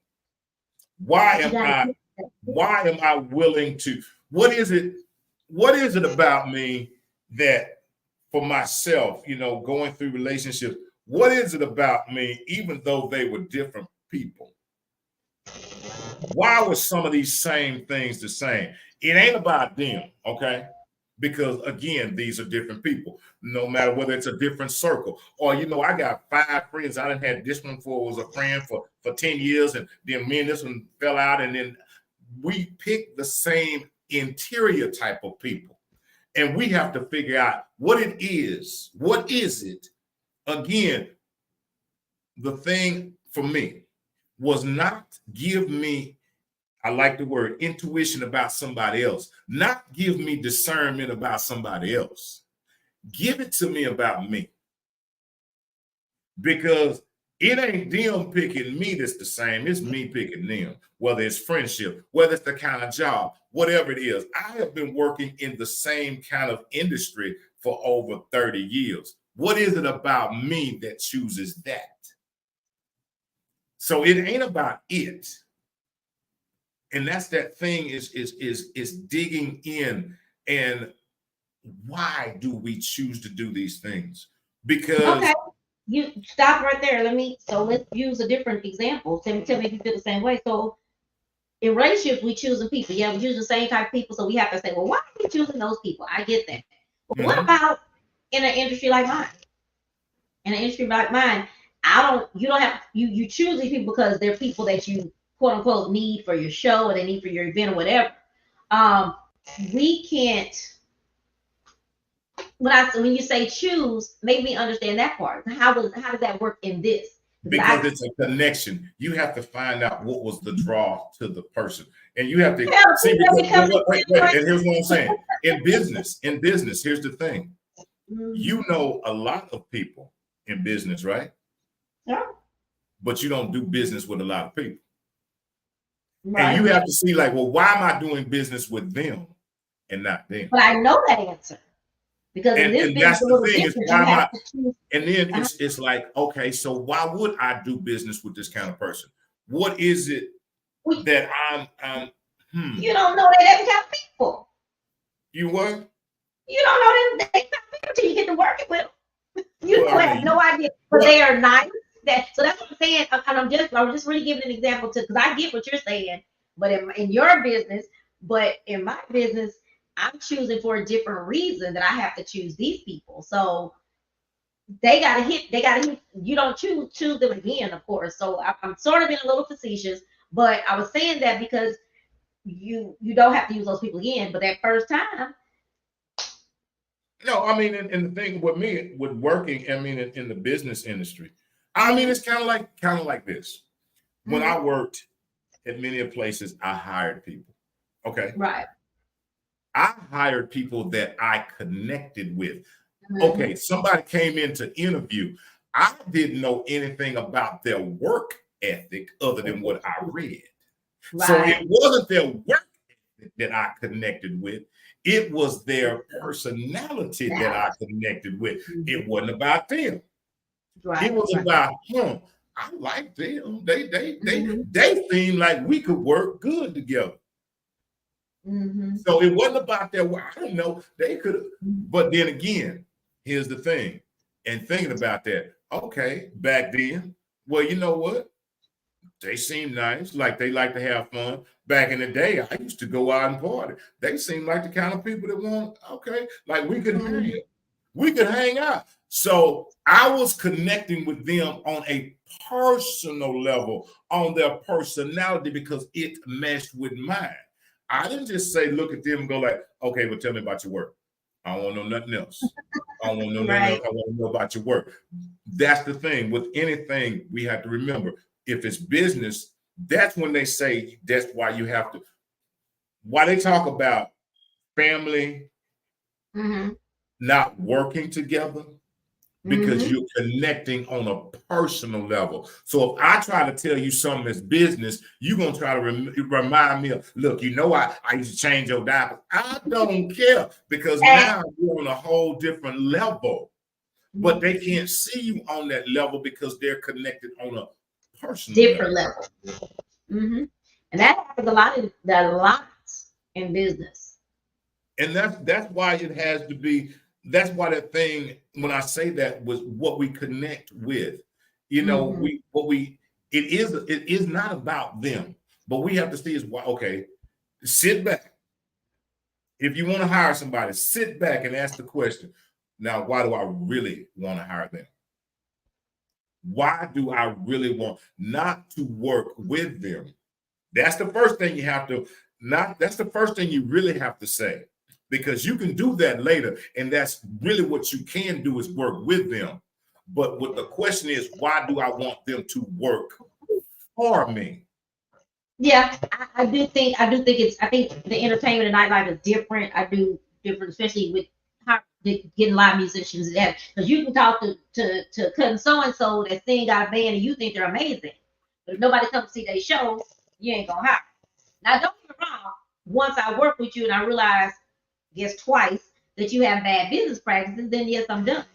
Why am I willing to, what is it about me that for myself, going through relationships, what is it about me, even though they were different people? Why were some of these same things the same? It ain't about them, okay? Because again, these are different people. No matter whether it's a different circle, or I got 5 friends. I done had this one was a friend for 10 years, and then me and this one fell out, and then we picked the same interior type of people, and we have to figure out what it is. What is it? Again, the thing for me was not give me, I like the word intuition about somebody else, not give me discernment about somebody else. Give it to me about me. Because it ain't them picking me that's the same. It's me picking them, whether it's friendship, whether it's the kind of job, whatever it is. I have been working in the same kind of industry for over 30 years. What is it about me that chooses that? So it ain't about it. And that's that thing is digging in And why do we choose to do these things? Because Okay, you stop right there. Let's use a different example. Tell me if you feel the same way. So in relationships, we choosing people. Yeah, we choose the same type of people. So we have to say, well, why are we choosing those people? I get that. But what about in an industry like mine? In an industry like mine, you don't have, you choose these people because they're people that you quote unquote need for your show or they need for your event or whatever. Um, we can't, when you say choose, make me understand that part. How does that work in this? Because it's a connection. You have to find out what was the draw to the person, and you have to see. Wait, and here's what I'm saying. In business, here's the thing. You know a lot of people in business, right? Yeah. But you don't do business with a lot of people. Right. And you have to see, like, well, why am I doing business with them and not them? But I know that answer. Because and that's the thing is why am I, and then it's like, okay, so why would I do business with this kind of person? What is it that I'm You don't know they that kind of people. You what? You don't know them kind of people until you get to working with them. You have no idea. But they are nice. So that's what I'm saying. And I'm just really giving an example too, because I get what you're saying, but in your business, but in my business, I'm choosing for a different reason that I have to choose these people. So they gotta hit. You don't choose them again, of course. So I'm sort of being a little facetious, but I was saying that because you don't have to use those people again. But that first time. No, I mean, and the thing with me with working, I mean, in the business industry, I mean, it's kind of like this. When I worked at many places, I hired people. Okay. Right. I hired people that I connected with. Okay, somebody came in to interview. I didn't know anything about their work ethic other than what I read. Right. So it wasn't their work ethic that I connected with. It was their personality that I connected with. It wasn't about them. Right. It was about him. I like them. They seem like we could work good together. So it wasn't about their work. I don't know. They could have. But then again, here's the thing. And thinking about that, okay, back then, well, you know what? They seem nice, like they like to have fun. Back in the day, I used to go out and party. They seem like the kind of people that want, okay, like we could hang out. So I was connecting with them on a personal level, on their personality, because it meshed with mine. I didn't just say, look at them and go like, okay, well, tell me about your work. I don't want to know nothing else. I don't want to know nothing else. I want to know about your work. That's the thing. With anything, we have to remember, if it's business, that's when they say that's why you have to, why they talk about family not working together, because you're connecting on a personal level. So if I try to tell you something that's business, you're going to try to remind me of, look, you know, I used to change your diapers. I don't care, because now you're on a whole different level. But they can't see you on that level because they're connected on a personal different level. And that happens a lot in business. And that's why it has to be. That's why that thing, when I say that, was what we connect with. You know, it is not about them, but we have to see is why. Okay, sit back. If you want to hire somebody, sit back and ask the question. Now, why do I really want to hire them? Why do I really want not to work with them? That's the first thing you have to that's the first thing you really have to say, because you can do that later. And that's really what you can do, is work with them. But what the question is, why do I want them to work for me? Yeah, I do think I think the entertainment and nightlife is different. I do different, especially with getting live musicians and that, because you can talk to cousin so and so that sing got a band and you think they're amazing, but if nobody comes to see their shows, you ain't gonna hire. Now don't get me wrong. Once I work with you and I realize, guess twice, that you have bad business practices, then yes, I'm done.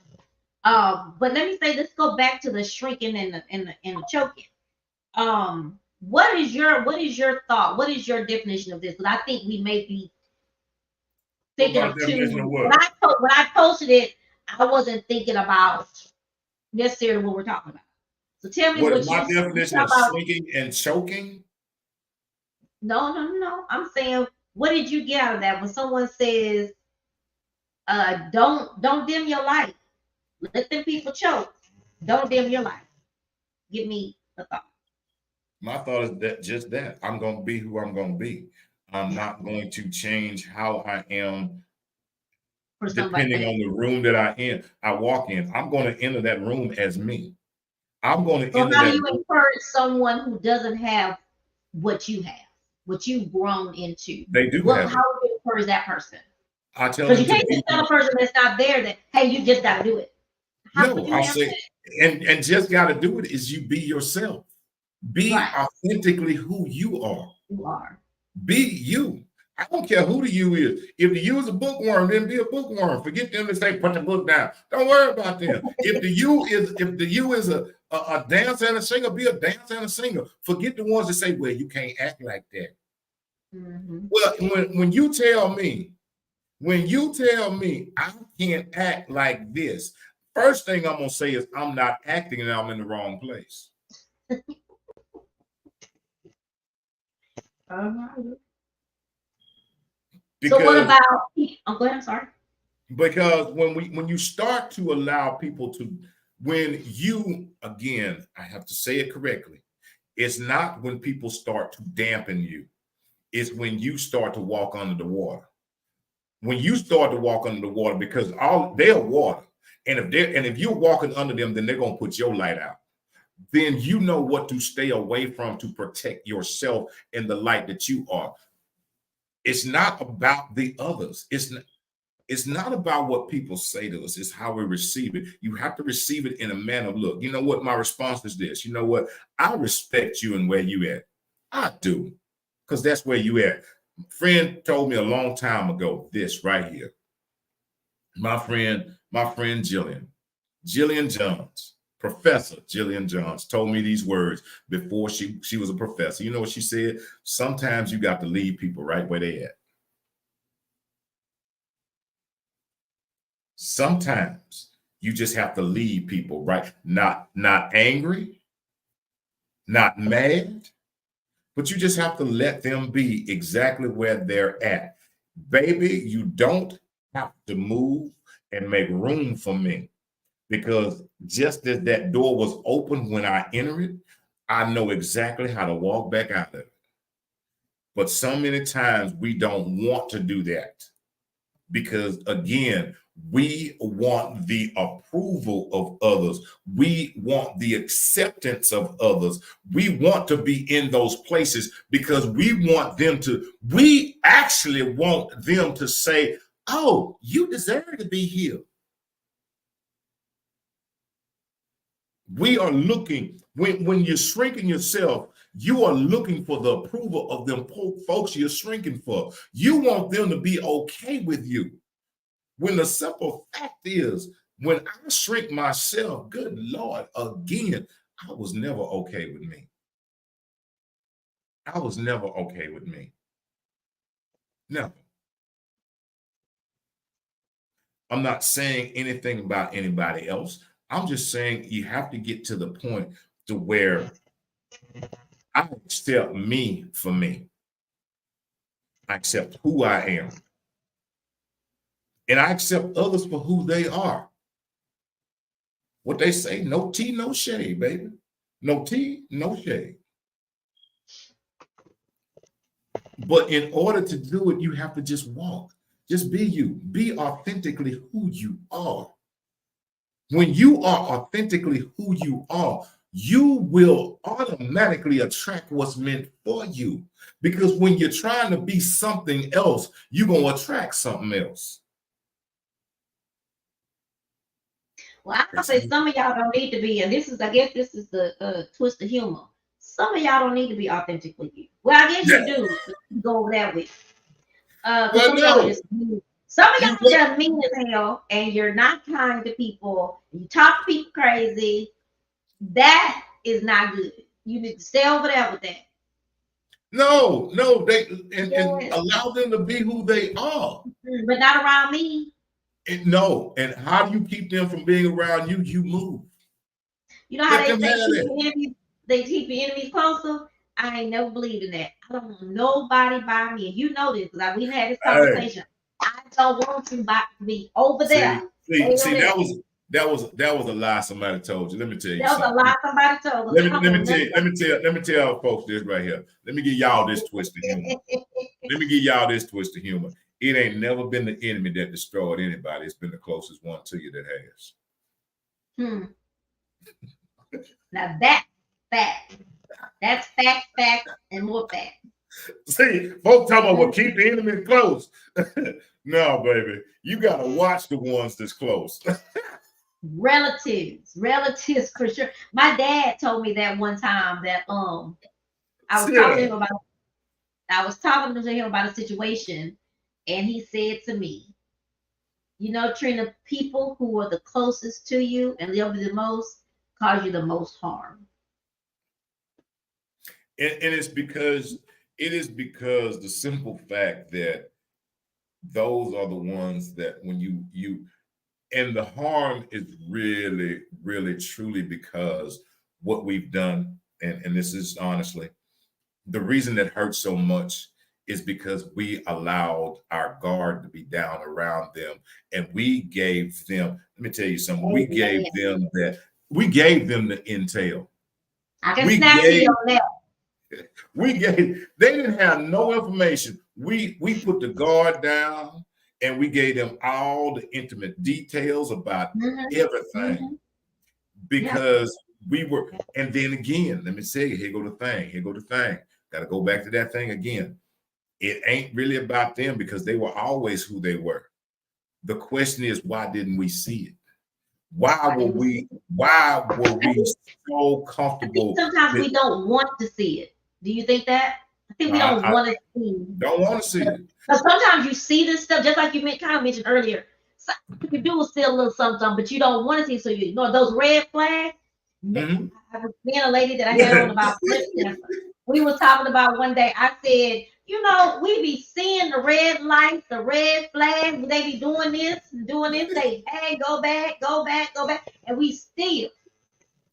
But let me say, let's go back to the shrinking and the choking. What is your thought? What is your definition of this? Because I think we may be thinking about of the two. definition of what? When I posted it, I wasn't thinking about necessarily what we're talking about. So tell me What what is my you definition talk of about. shrinking and choking? No. I'm saying, what did you get out of that when someone says, don't dim your light. Let them people choke. Don't dim your light. Give me a thought. My thought is that just that I'm going to be who I'm going to be. I'm not going to change how I am For depending somebody. on the room that I walk in. I'm going to enter that room as me. I'm going to So enter how do that you room. encourage someone who doesn't have what you have, what you've grown into? They do Well, have how it. do you encourage that person? I tell Because them you to can't be. just tell a person that's not there that, hey, you just got to do it. How would No, you I answer say, and just got to do it is you be yourself. Be Right. authentically who you are. You are. Be you. I don't care who the you is. If the you is a bookworm, then be a bookworm. Forget them to say put the book down. Don't worry about them. If the you is a dancer and a singer, be a dancer and a singer. Forget the ones that say, well, you can't act like that. Mm-hmm. Well, when you tell me I can't act like this, first thing I'm gonna say is I'm not acting and I'm in the wrong place. So what Because about? Oh, go ahead. I'm sorry. Because when you start to allow people to, when you, again, I have to say it correctly, it's not when people start to dampen you, it's when you start to walk under the water. When you start to walk under the water, because they're water, and if you're walking under them, then they're gonna put your light out. Then you know what to stay away from to protect yourself in the light that you are. It's not about the others. It's not about what people say to us. It's how we receive it. You have to receive it in a manner of, look, you know what? My response is this. You know what? I respect you and where you at. I do. Because that's where you at. Friend told me a long time ago this right here. My friend Jillian Johns, Professor Jillian Johns, told me these words before she was a professor. You know what she said? Sometimes you got to leave people right where they at. Sometimes you just have to leave people, right? Not angry, not mad, but you just have to let them be exactly where they're at. Baby, you don't have to move and make room for me, because just as that door was open when I entered it, I know exactly how to walk back out of it. But so many times we don't want to do that. Because again, we want the approval of others. We want the acceptance of others. We want to be in those places because we actually want them to say, oh, you deserve to be here. We are looking, when you're shrinking yourself, you are looking for the approval of them folks you're shrinking for. You want them to be okay with you. When the simple fact is, when I shrink myself, good Lord, again, I was never okay with me. I was never okay with me. Never. I'm not saying anything about anybody else. I'm just saying you have to get to the point to where I accept me for me. I accept who I am. And I accept others for who they are. What they say, no tea, no shade, baby. No tea, no shade. But in order to do it, you have to just walk. Just be you. Be authentically who you are. When you are authentically who you are, you will automatically attract what's meant for you. Because when you're trying to be something else, you're going to attract something else. Well, I'll say some of y'all don't need to be, and I guess this is the twist of humor. Some of y'all don't need to be authentically you. Well, I guess you do. Go over that with. Well, some of y'all are just mean. Some of y'all are just mean as hell, and you're not kind to people. You talk to people crazy. That is not good. You need to stay over there with that. No, they and allow them to be who they are. But not around me. And no, and how do you keep them from being around you? You move. You know how Let they them say have keep it. your enemies, they keep your enemies closer? I ain't never believed in that. I don't want nobody by me. And you know this because we had this Hey, conversation. I don't want you by me over there. see, There. that was a lie somebody told you. Let me tell you That was a something. lie somebody told us. Let me tell folks this right here. Let me give y'all this twist of humor. Let me give y'all this twist of humor. It ain't never been the enemy that destroyed anybody. It's been the closest one to you that has. Now that's fact. That's fact, and more fact. See, folks talking about what keep the enemy close. No, baby, you gotta watch the ones that's close. Relatives for sure. My dad told me that one time that I was talking to him about a situation, and he said to me, you know, Trina, people who are the closest to you and love you the most cause you the most harm. And it is because the simple fact that those are the ones that when you and the harm is really, really, truly because what we've done, and this is honestly the reason that hurts so much is because we allowed our guard to be down around them, and we gave them. Let me tell you something. We gave them that. We gave them the intel. I can snap you on that. They didn't have no information. We put the guard down and we gave them all the intimate details about everything because we were, and then again, let me say, here go the thing. Got to go back to that thing again. It ain't really about them because they were always who they were. The question is, why didn't we see it? Why were we so comfortable? Sometimes we don't want to see it. Do you think that? I think we don't want to see it. Don't want to see it. But sometimes you see this stuff, just like you kind of mentioned earlier. You can do still a little something, but you don't want to see. So you ignore those red flags. I was being a lady that I had on about breast cancer. We were talking about one day. I said, you know, we be seeing the red lights, the red flags. They be doing this and doing this. Say, hey, go back, and we still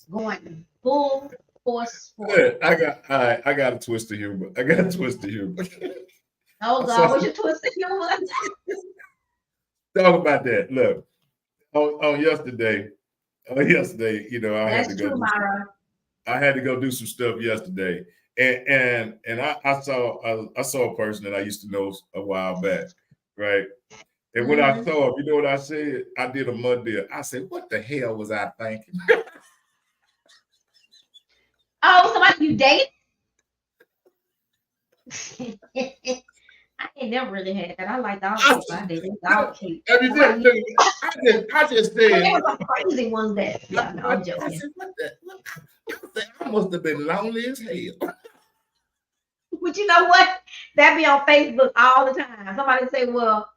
going full force forward. I got a twist of humor. Oh God, what's your twist of humor? Talk about that. Look, on yesterday, you know, I had to go do some stuff yesterday, and I saw a person that I used to know a while back, right? And when I saw him, you know what I said? I did a mud deal. I said, "What the hell was I thinking?" Oh, somebody you date? I ain't never really had that. I like all people I dated. All cute. I just said. There was some crazy ones that. No, I'm joking. I said, I must have been lonely as hell. But you know what? That be on Facebook all the time. Somebody say, "Well,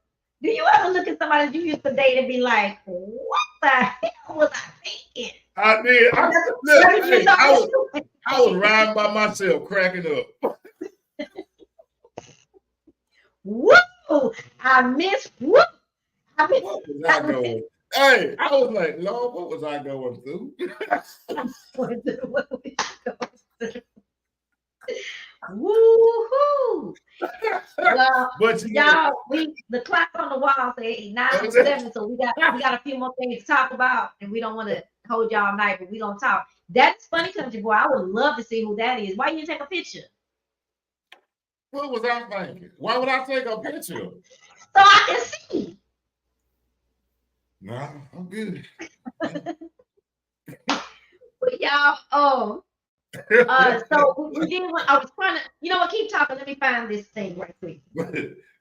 do you ever look at somebody that you used to date and be like, what the hell was I thinking?" I did. I was riding by myself, cracking up. Woo! I missed. Woo! What was I going? Hey, I was like, Lord, what was I going through? Woo-hoo! Well, but y'all, the clock on the wall say 9:07, so we got a few more things to talk about, and we don't want to hold y'all all night, but we gonna talk. That's funny, country boy. I would love to see who that is. Why you didn't take a picture? What was I thinking? Why would I take a picture? So I can see. No, I'm good. But y'all, so we did. I was trying to, you know what? Keep talking. Let me find this thing right quick.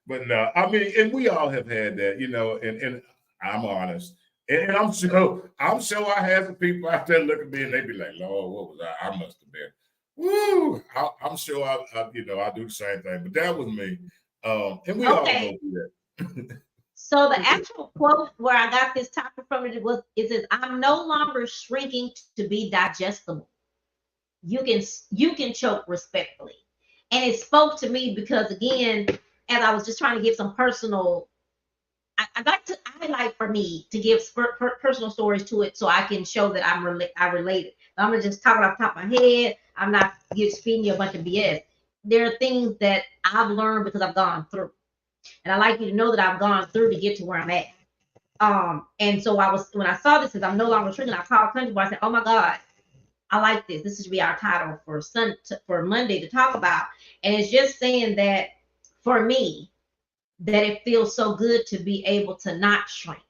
But no, I mean, and we all have had that, you know. And I'm honest, and I'm sure I had some people out there look at me and they be like, "Lord, what was I? I must have been." Woo! I'm sure I do the same thing, but that was me. And we all go through that. So the actual quote where I got this topic from it says, "I'm no longer shrinking to be digestible. You can choke respectfully." And it spoke to me because, again, as I was just trying to give some personal, I like for me to give personal stories to it so I can show that I related. I'm gonna just talk off the top of my head. I'm not just feeding you a bunch of BS. There are things that I've learned because I've gone through, and I like you to know that I've gone through to get to where I'm at. And so when I saw this, because I'm no longer shrinking, I called Country Boy. I said, "Oh my God, I like this. This should be our title for Monday to talk about." And it's just saying that for me, that it feels so good to be able to not shrink.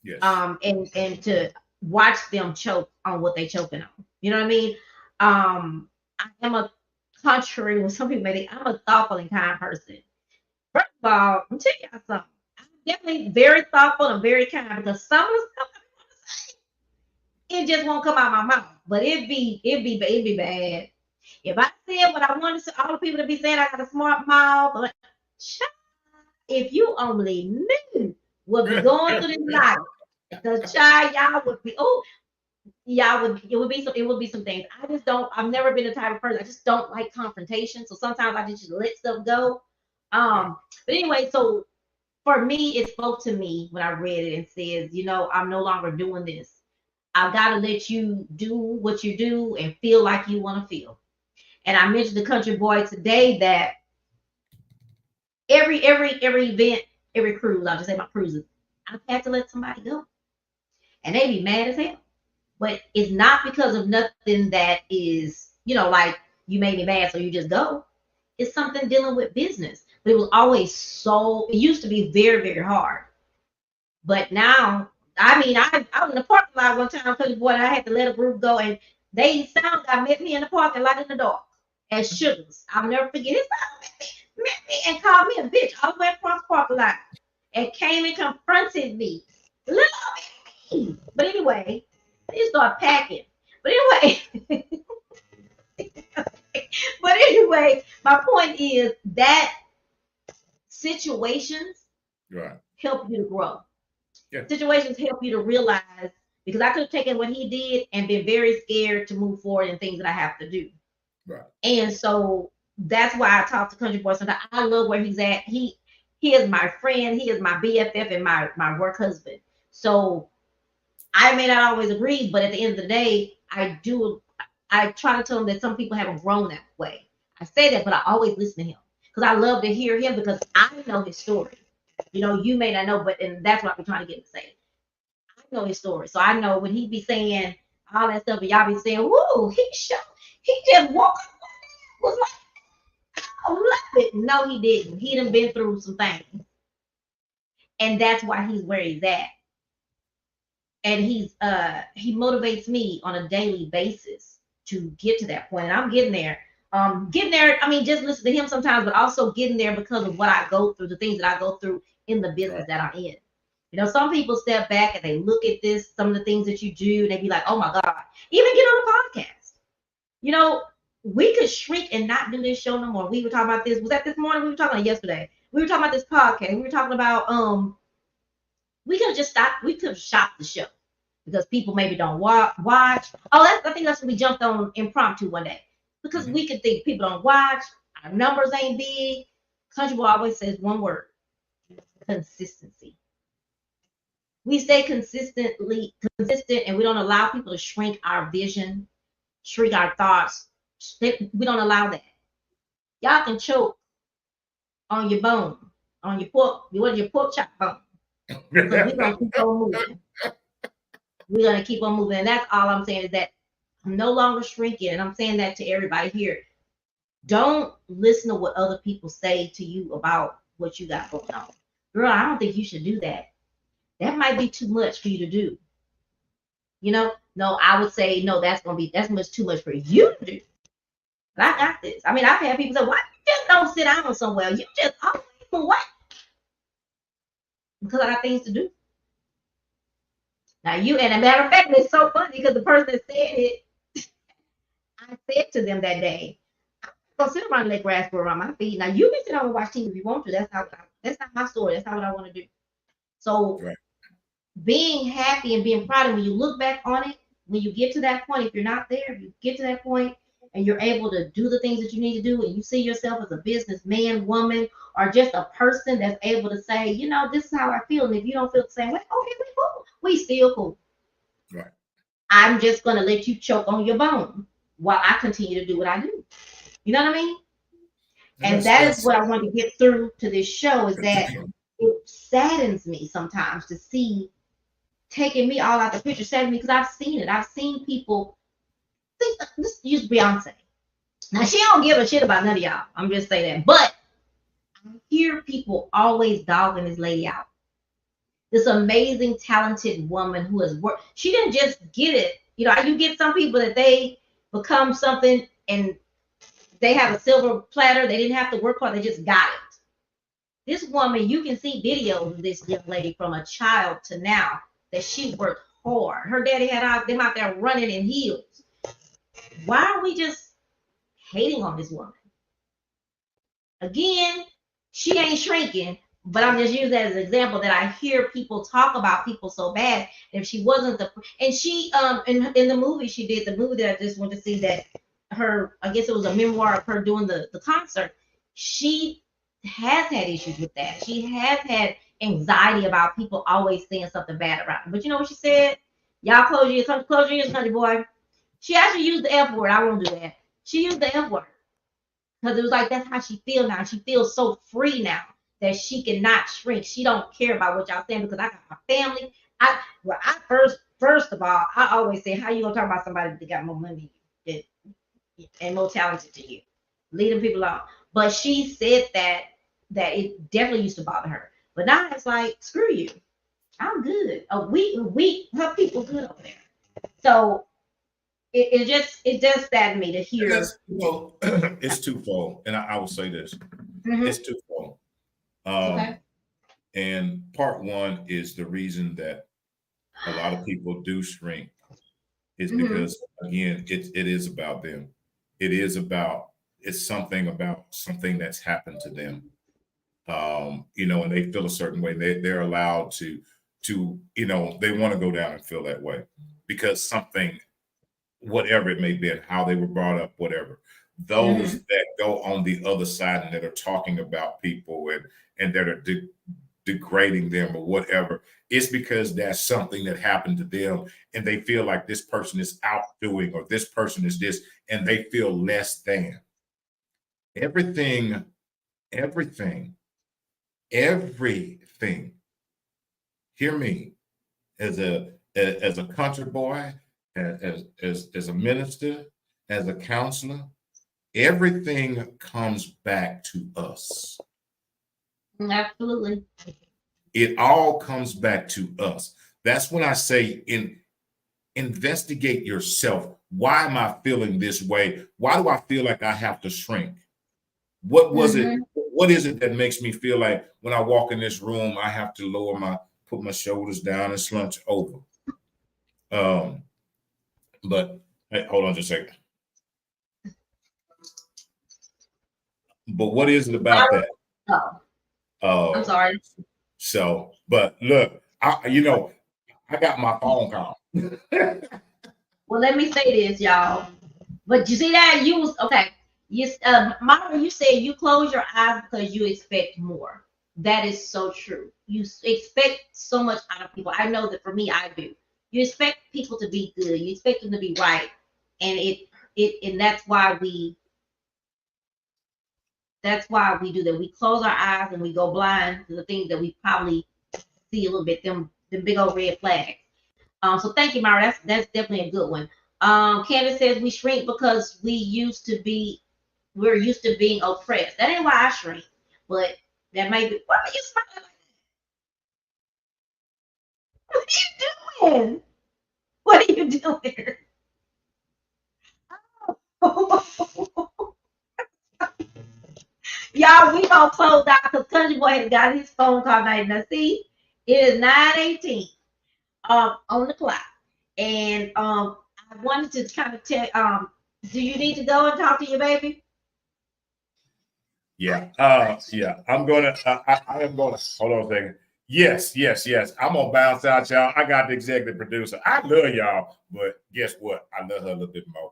Yes. And to watch them choke on what they choking on. You know what I mean? I am a contrary when some people may think I'm a thoughtful and kind person. First of all, I'm telling y'all something. I'm definitely very thoughtful and very kind because some of the stuff I want to say, it just won't come out my mouth. But it'd be bad. If I said what I wanted to all the people to be saying I got a smart mouth, but if you only knew what be going through this life, the child y'all would be it would be some things. I've never been the type of person. I just don't like confrontation. So sometimes I just let stuff go. But anyway, so for me, it spoke to me when I read it and says, I'm no longer doing this. I've got to let you do what you do and feel like you want to feel. And I mentioned the Country Boy today that every event, every cruise, I'll just say my cruises, I've had to let somebody go. And they be mad as hell. But it's not because of nothing that is, like you made me mad, so you just go. It's something dealing with business. But it was always it used to be very, very hard. But now, I was in the parking lot one time, Country Boy, and I had to let a group go, and they sound guy met me in the parking lot in the dark at Sugars. I'll never forget his met me and called me a bitch all the way across the parking lot and came and confronted me. Little me. But anyway, they start packing. But anyway, my point is that situations help you to grow. Yeah. Situations help you to realize, because I could have taken what he did and been very scared to move forward in things that I have to do. Right. And so that's why I talk to Country Boy sometimes. I love where he's at. He is my friend. He is my BFF and my work husband. So I may not always agree, but at the end of the day, I try to tell him that some people haven't grown that way. I say that, but I always listen to him because I love to hear him because I know his story. You may not know, and that's what I'm trying to get to say. I know his story. So I know when he be saying all that stuff and y'all be saying, whoa, he just walked was like, I love it. No, he didn't. He done been through some things. And that's why he's where he's at. And he motivates me on a daily basis to get to that point. And I'm getting there. Just listen to him sometimes, but also getting there because of what I go through, the things that I go through in the business that I'm in. Some people step back and they look at some of the things that you do, and they be like, oh my God, even get on a podcast. We could shrink and not do this show no more. We were talking about this. Was that this morning? We were talking about yesterday. We were talking about this podcast. We were talking about, we could have just stopped. We could have shot the show because people maybe don't watch. I think that's when we jumped on impromptu one day because we could think people don't watch. Our numbers ain't big. Country Boy always says one word: consistency. We stay consistent, and we don't allow people to shrink our vision, shrink our thoughts. We don't allow that. Y'all can choke on your bone, on your pork chop bone. Because we're gonna keep on moving. We're gonna keep on moving. And that's all I'm saying is that I'm no longer shrinking. And I'm saying that to everybody here. Don't listen to what other people say to you about what you got going on. Girl, I don't think you should do that. That might be too much for you to do. No, I would say no, that's much too much for you to do. But I got this. I've had people say, why you just don't sit down somewhere? You just always what? Because I got things to do. Now and a matter of fact, it's so funny because the person that said it, I said to them that day, I'm gonna sit around and let grass grow around my feet. Now you can sit down and watch TV if you want to. That's not my story. That's not what I want to do. So being happy and being proud, and when you look back on it, when you get to that point, if you're not there, you get to that point and you're able to do the things that you need to do, and you see yourself as a businessman, woman, or just a person that's able to say, you know, this is how I feel. And if you don't feel the same way, okay, we cool. We still cool. Right. I'm just gonna let you choke on your bone while I continue to do what I do. You know what I mean? And that is what I want to get through to this show, is that it saddens me sometimes to see taking me all out the picture, saddens me because I've seen it. I've seen people think, let's use Beyonce. Now she don't give a shit about none of y'all. I'm just saying that. But I hear people always dogging this lady out. This amazing, talented woman who has worked. She didn't just get it. You know, you get some people that they become something and they have a silver platter. They didn't have to work hard. They just got it. This woman, you can see videos of this young lady from a child to now that she worked hard. Her daddy had them out there running in heels. Why are we just hating on this woman? Again, she ain't shrinking, but I'm just using that as an example that I hear people talk about people so bad. If she wasn't and she in the movie she did, the movie that I just went to see, that her, I guess it was a memoir of her doing the concert. She has had issues with that. She has had anxiety about people always saying something bad about her. But you know what she said? Y'all close your ears, honey boy. She actually used the F word. I won't do that. She used the F word. Because it was like, that's how she feels now. She feels so free now that she cannot shrink. She don't care about what y'all saying, because I got my family. First of all, I always say, how you gonna talk about somebody that got more money than you and more talented than you? Leave them people alone. But she said that it definitely used to bother her. But now it's like, screw you. I'm good. Her people good over there. So it just saddened me to hear. It's twofold, and I will say this: it's twofold. Okay. And part one is the reason that a lot of people do shrink is because, again, it is about them. It's something about something that's happened to them. And they feel a certain way. They're allowed to they want to go down and feel that way because something, whatever it may be, how they were brought up, whatever. Those that go on the other side and that are talking about people and that are degrading them or whatever, it's because that's something that happened to them and they feel like this person is outdoing or this person is this, and they feel less than. Everything. Hear me, as a country boy, as a minister, as a counselor, everything comes back to us. Absolutely. It all comes back to us. That's when I say investigate yourself. Why am I feeling this way? Why do I feel like I have to shrink? What was it? What is it that makes me feel like when I walk in this room, I have to put my shoulders down and slouch over? But hey, hold on just a second. But what is it about that? I'm sorry. So, but look, I got my phone call. Well, let me say this, y'all. But you see that you was okay. Mara, you said you close your eyes because you expect more. That is so true. You expect so much out of people. I know that for me, I do. You expect people to be good. You expect them to be right, and and that's why we do that. We close our eyes and we go blind to the things that we probably see a little bit. Them big old red flags. So thank you, Mara. That's definitely a good one. Candace says we shrink because we're used to being oppressed. That ain't why I shrink, but that may be. What are you smiling like? What are you doing? What are you doing? Y'all, we gonna close out because Country Boy has got his phone call night. Now, see, it is 9:18 on the clock, and I wanted to kind of tell. Do you need to go and talk to your baby? Yeah. Yeah. I am gonna hold on a second. Yes. I'm gonna bounce out, y'all. I got the executive producer. I love y'all, but guess what? I love her a little bit more.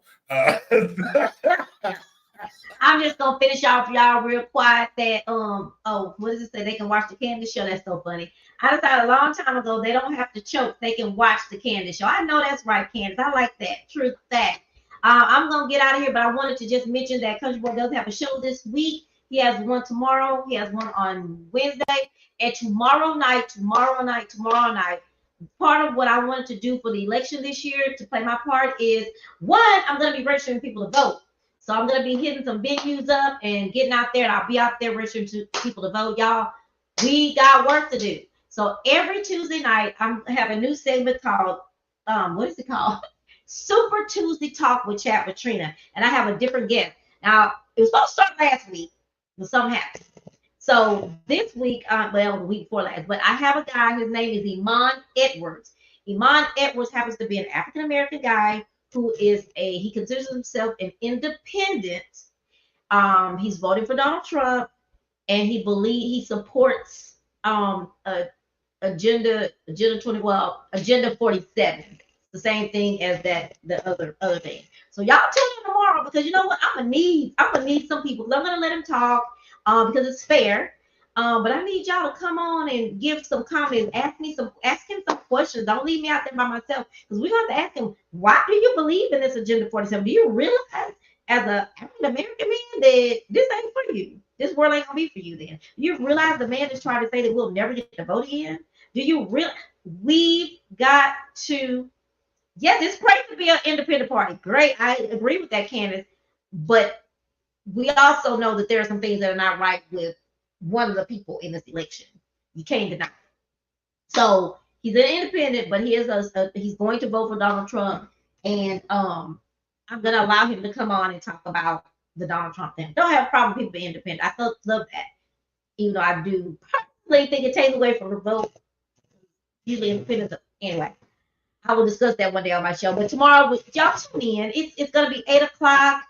I'm just gonna finish off y'all real quiet that what does it say? They can watch the Candace show. That's so funny. I decided a long time ago they don't have to choke. They can watch the Candace show. I know that's right, Candace. I like that. Truth that. I'm gonna get out of here, but I wanted to just mention that Country Boy does have a show this week. He has one tomorrow. He has one on Wednesday, and tomorrow night. Part of what I wanted to do for the election this year to play my part is one, I'm gonna be registering people to vote. So I'm gonna be hitting some venues up and getting out there, and I'll be out there registering to people to vote. Y'all, we got work to do. So every Tuesday night, I'm having a new segment called what is it called? Super Tuesday Talk with Chat with Trina, and I have a different guest. Now it was supposed to start last week, but something happened. So this week, the week before last, but I have a guy. His name is Iman Edwards. Iman Edwards happens to be an African American guy who is he considers himself an independent. He's voting for Donald Trump, and he supports agenda 47. The same thing as the other thing. So y'all tune in tomorrow, because you know what? I'm gonna need some people, because I'm gonna let him talk because it's fair. But I need y'all to come on and give some comments. Ask him some questions. Don't leave me out there by myself, because we're going to have to ask him, why do you believe in this Agenda 47? Do you realize, as an African American man, that this ain't for you? This world ain't gonna be for you then. Do you realize the man is trying to say that we'll never get to vote again? Do you realize we've got to? Yes, it's great to be an independent party. Great, I agree with that, Candace. But we also know that there are some things that are not right with one of the people in this election. You can't deny it. So he's an independent, but he's going to vote for Donald Trump, and I'm going to allow him to come on and talk about the Donald Trump thing. Don't have a problem with people being independent. I love that, even though I do personally think it takes away from the vote. Usually independent. Anyway, I will discuss that one day on my show. But tomorrow, y'all tune in. It's going to be 8 o'clock.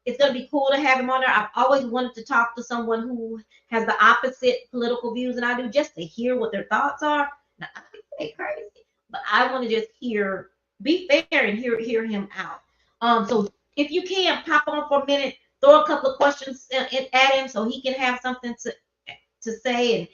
It's going to be cool to have him on there. I've always wanted to talk to someone who has the opposite political views than I do, just to hear what their thoughts are. Now, I think they're crazy, but I want to just be fair and hear him out. So if you can, pop on for a minute, throw a couple of questions at him so he can have something to say, and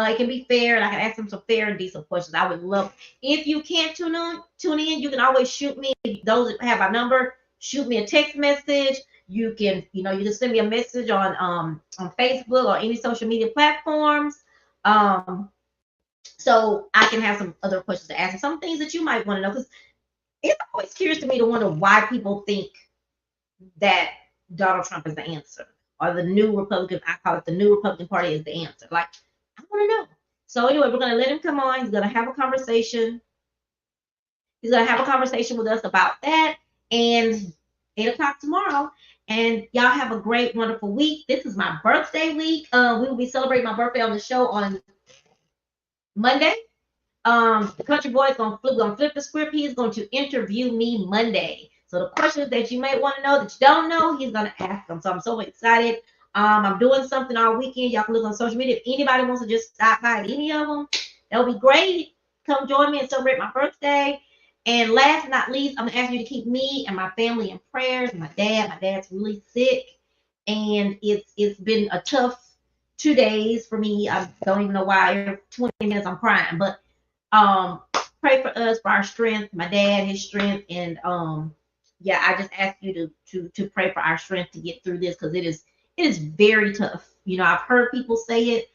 it can be fair, and I can ask him some fair and decent questions. I would love. If you can't tune in, you can always shoot me. Those that have my number, shoot me a text message. You can send me a message on Facebook or any social media platforms. So I can have some other questions to ask, and some things that you might want to know, because it's always curious to me to wonder why people think that Donald Trump is the answer, or the new Republican. I call it the new Republican Party is the answer. Like, I want to know. So anyway, we're gonna let him come on. He's gonna have a conversation. He's gonna have a conversation with us about that, and 8 o'clock tomorrow. And y'all have a great, wonderful week. This is my birthday week. We will be celebrating my birthday on the show on Monday. The Country Boy is gonna flip the script. He's going to interview me Monday. So the questions that you may want to know that you don't know, he's gonna ask them. So I'm so excited. I'm doing something all weekend. Y'all can look on social media. If anybody wants to just stop by at any of them, that would be great. Come join me and celebrate my birthday. And last but not least, I'm gonna ask you to keep me and my family in prayers. My dad's really sick, and it's been a tough 2 days for me. I don't even know why. Every 20 minutes I'm crying, but pray for us, for our strength, my dad, his strength, and I just ask you to pray for our strength to get through this, because it is very tough. I've heard people say it,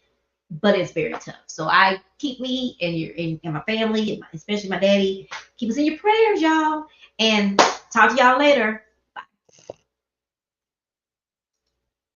but it's very tough. So I keep me and my family, and especially my daddy, keep us in your prayers, y'all. And talk to y'all later.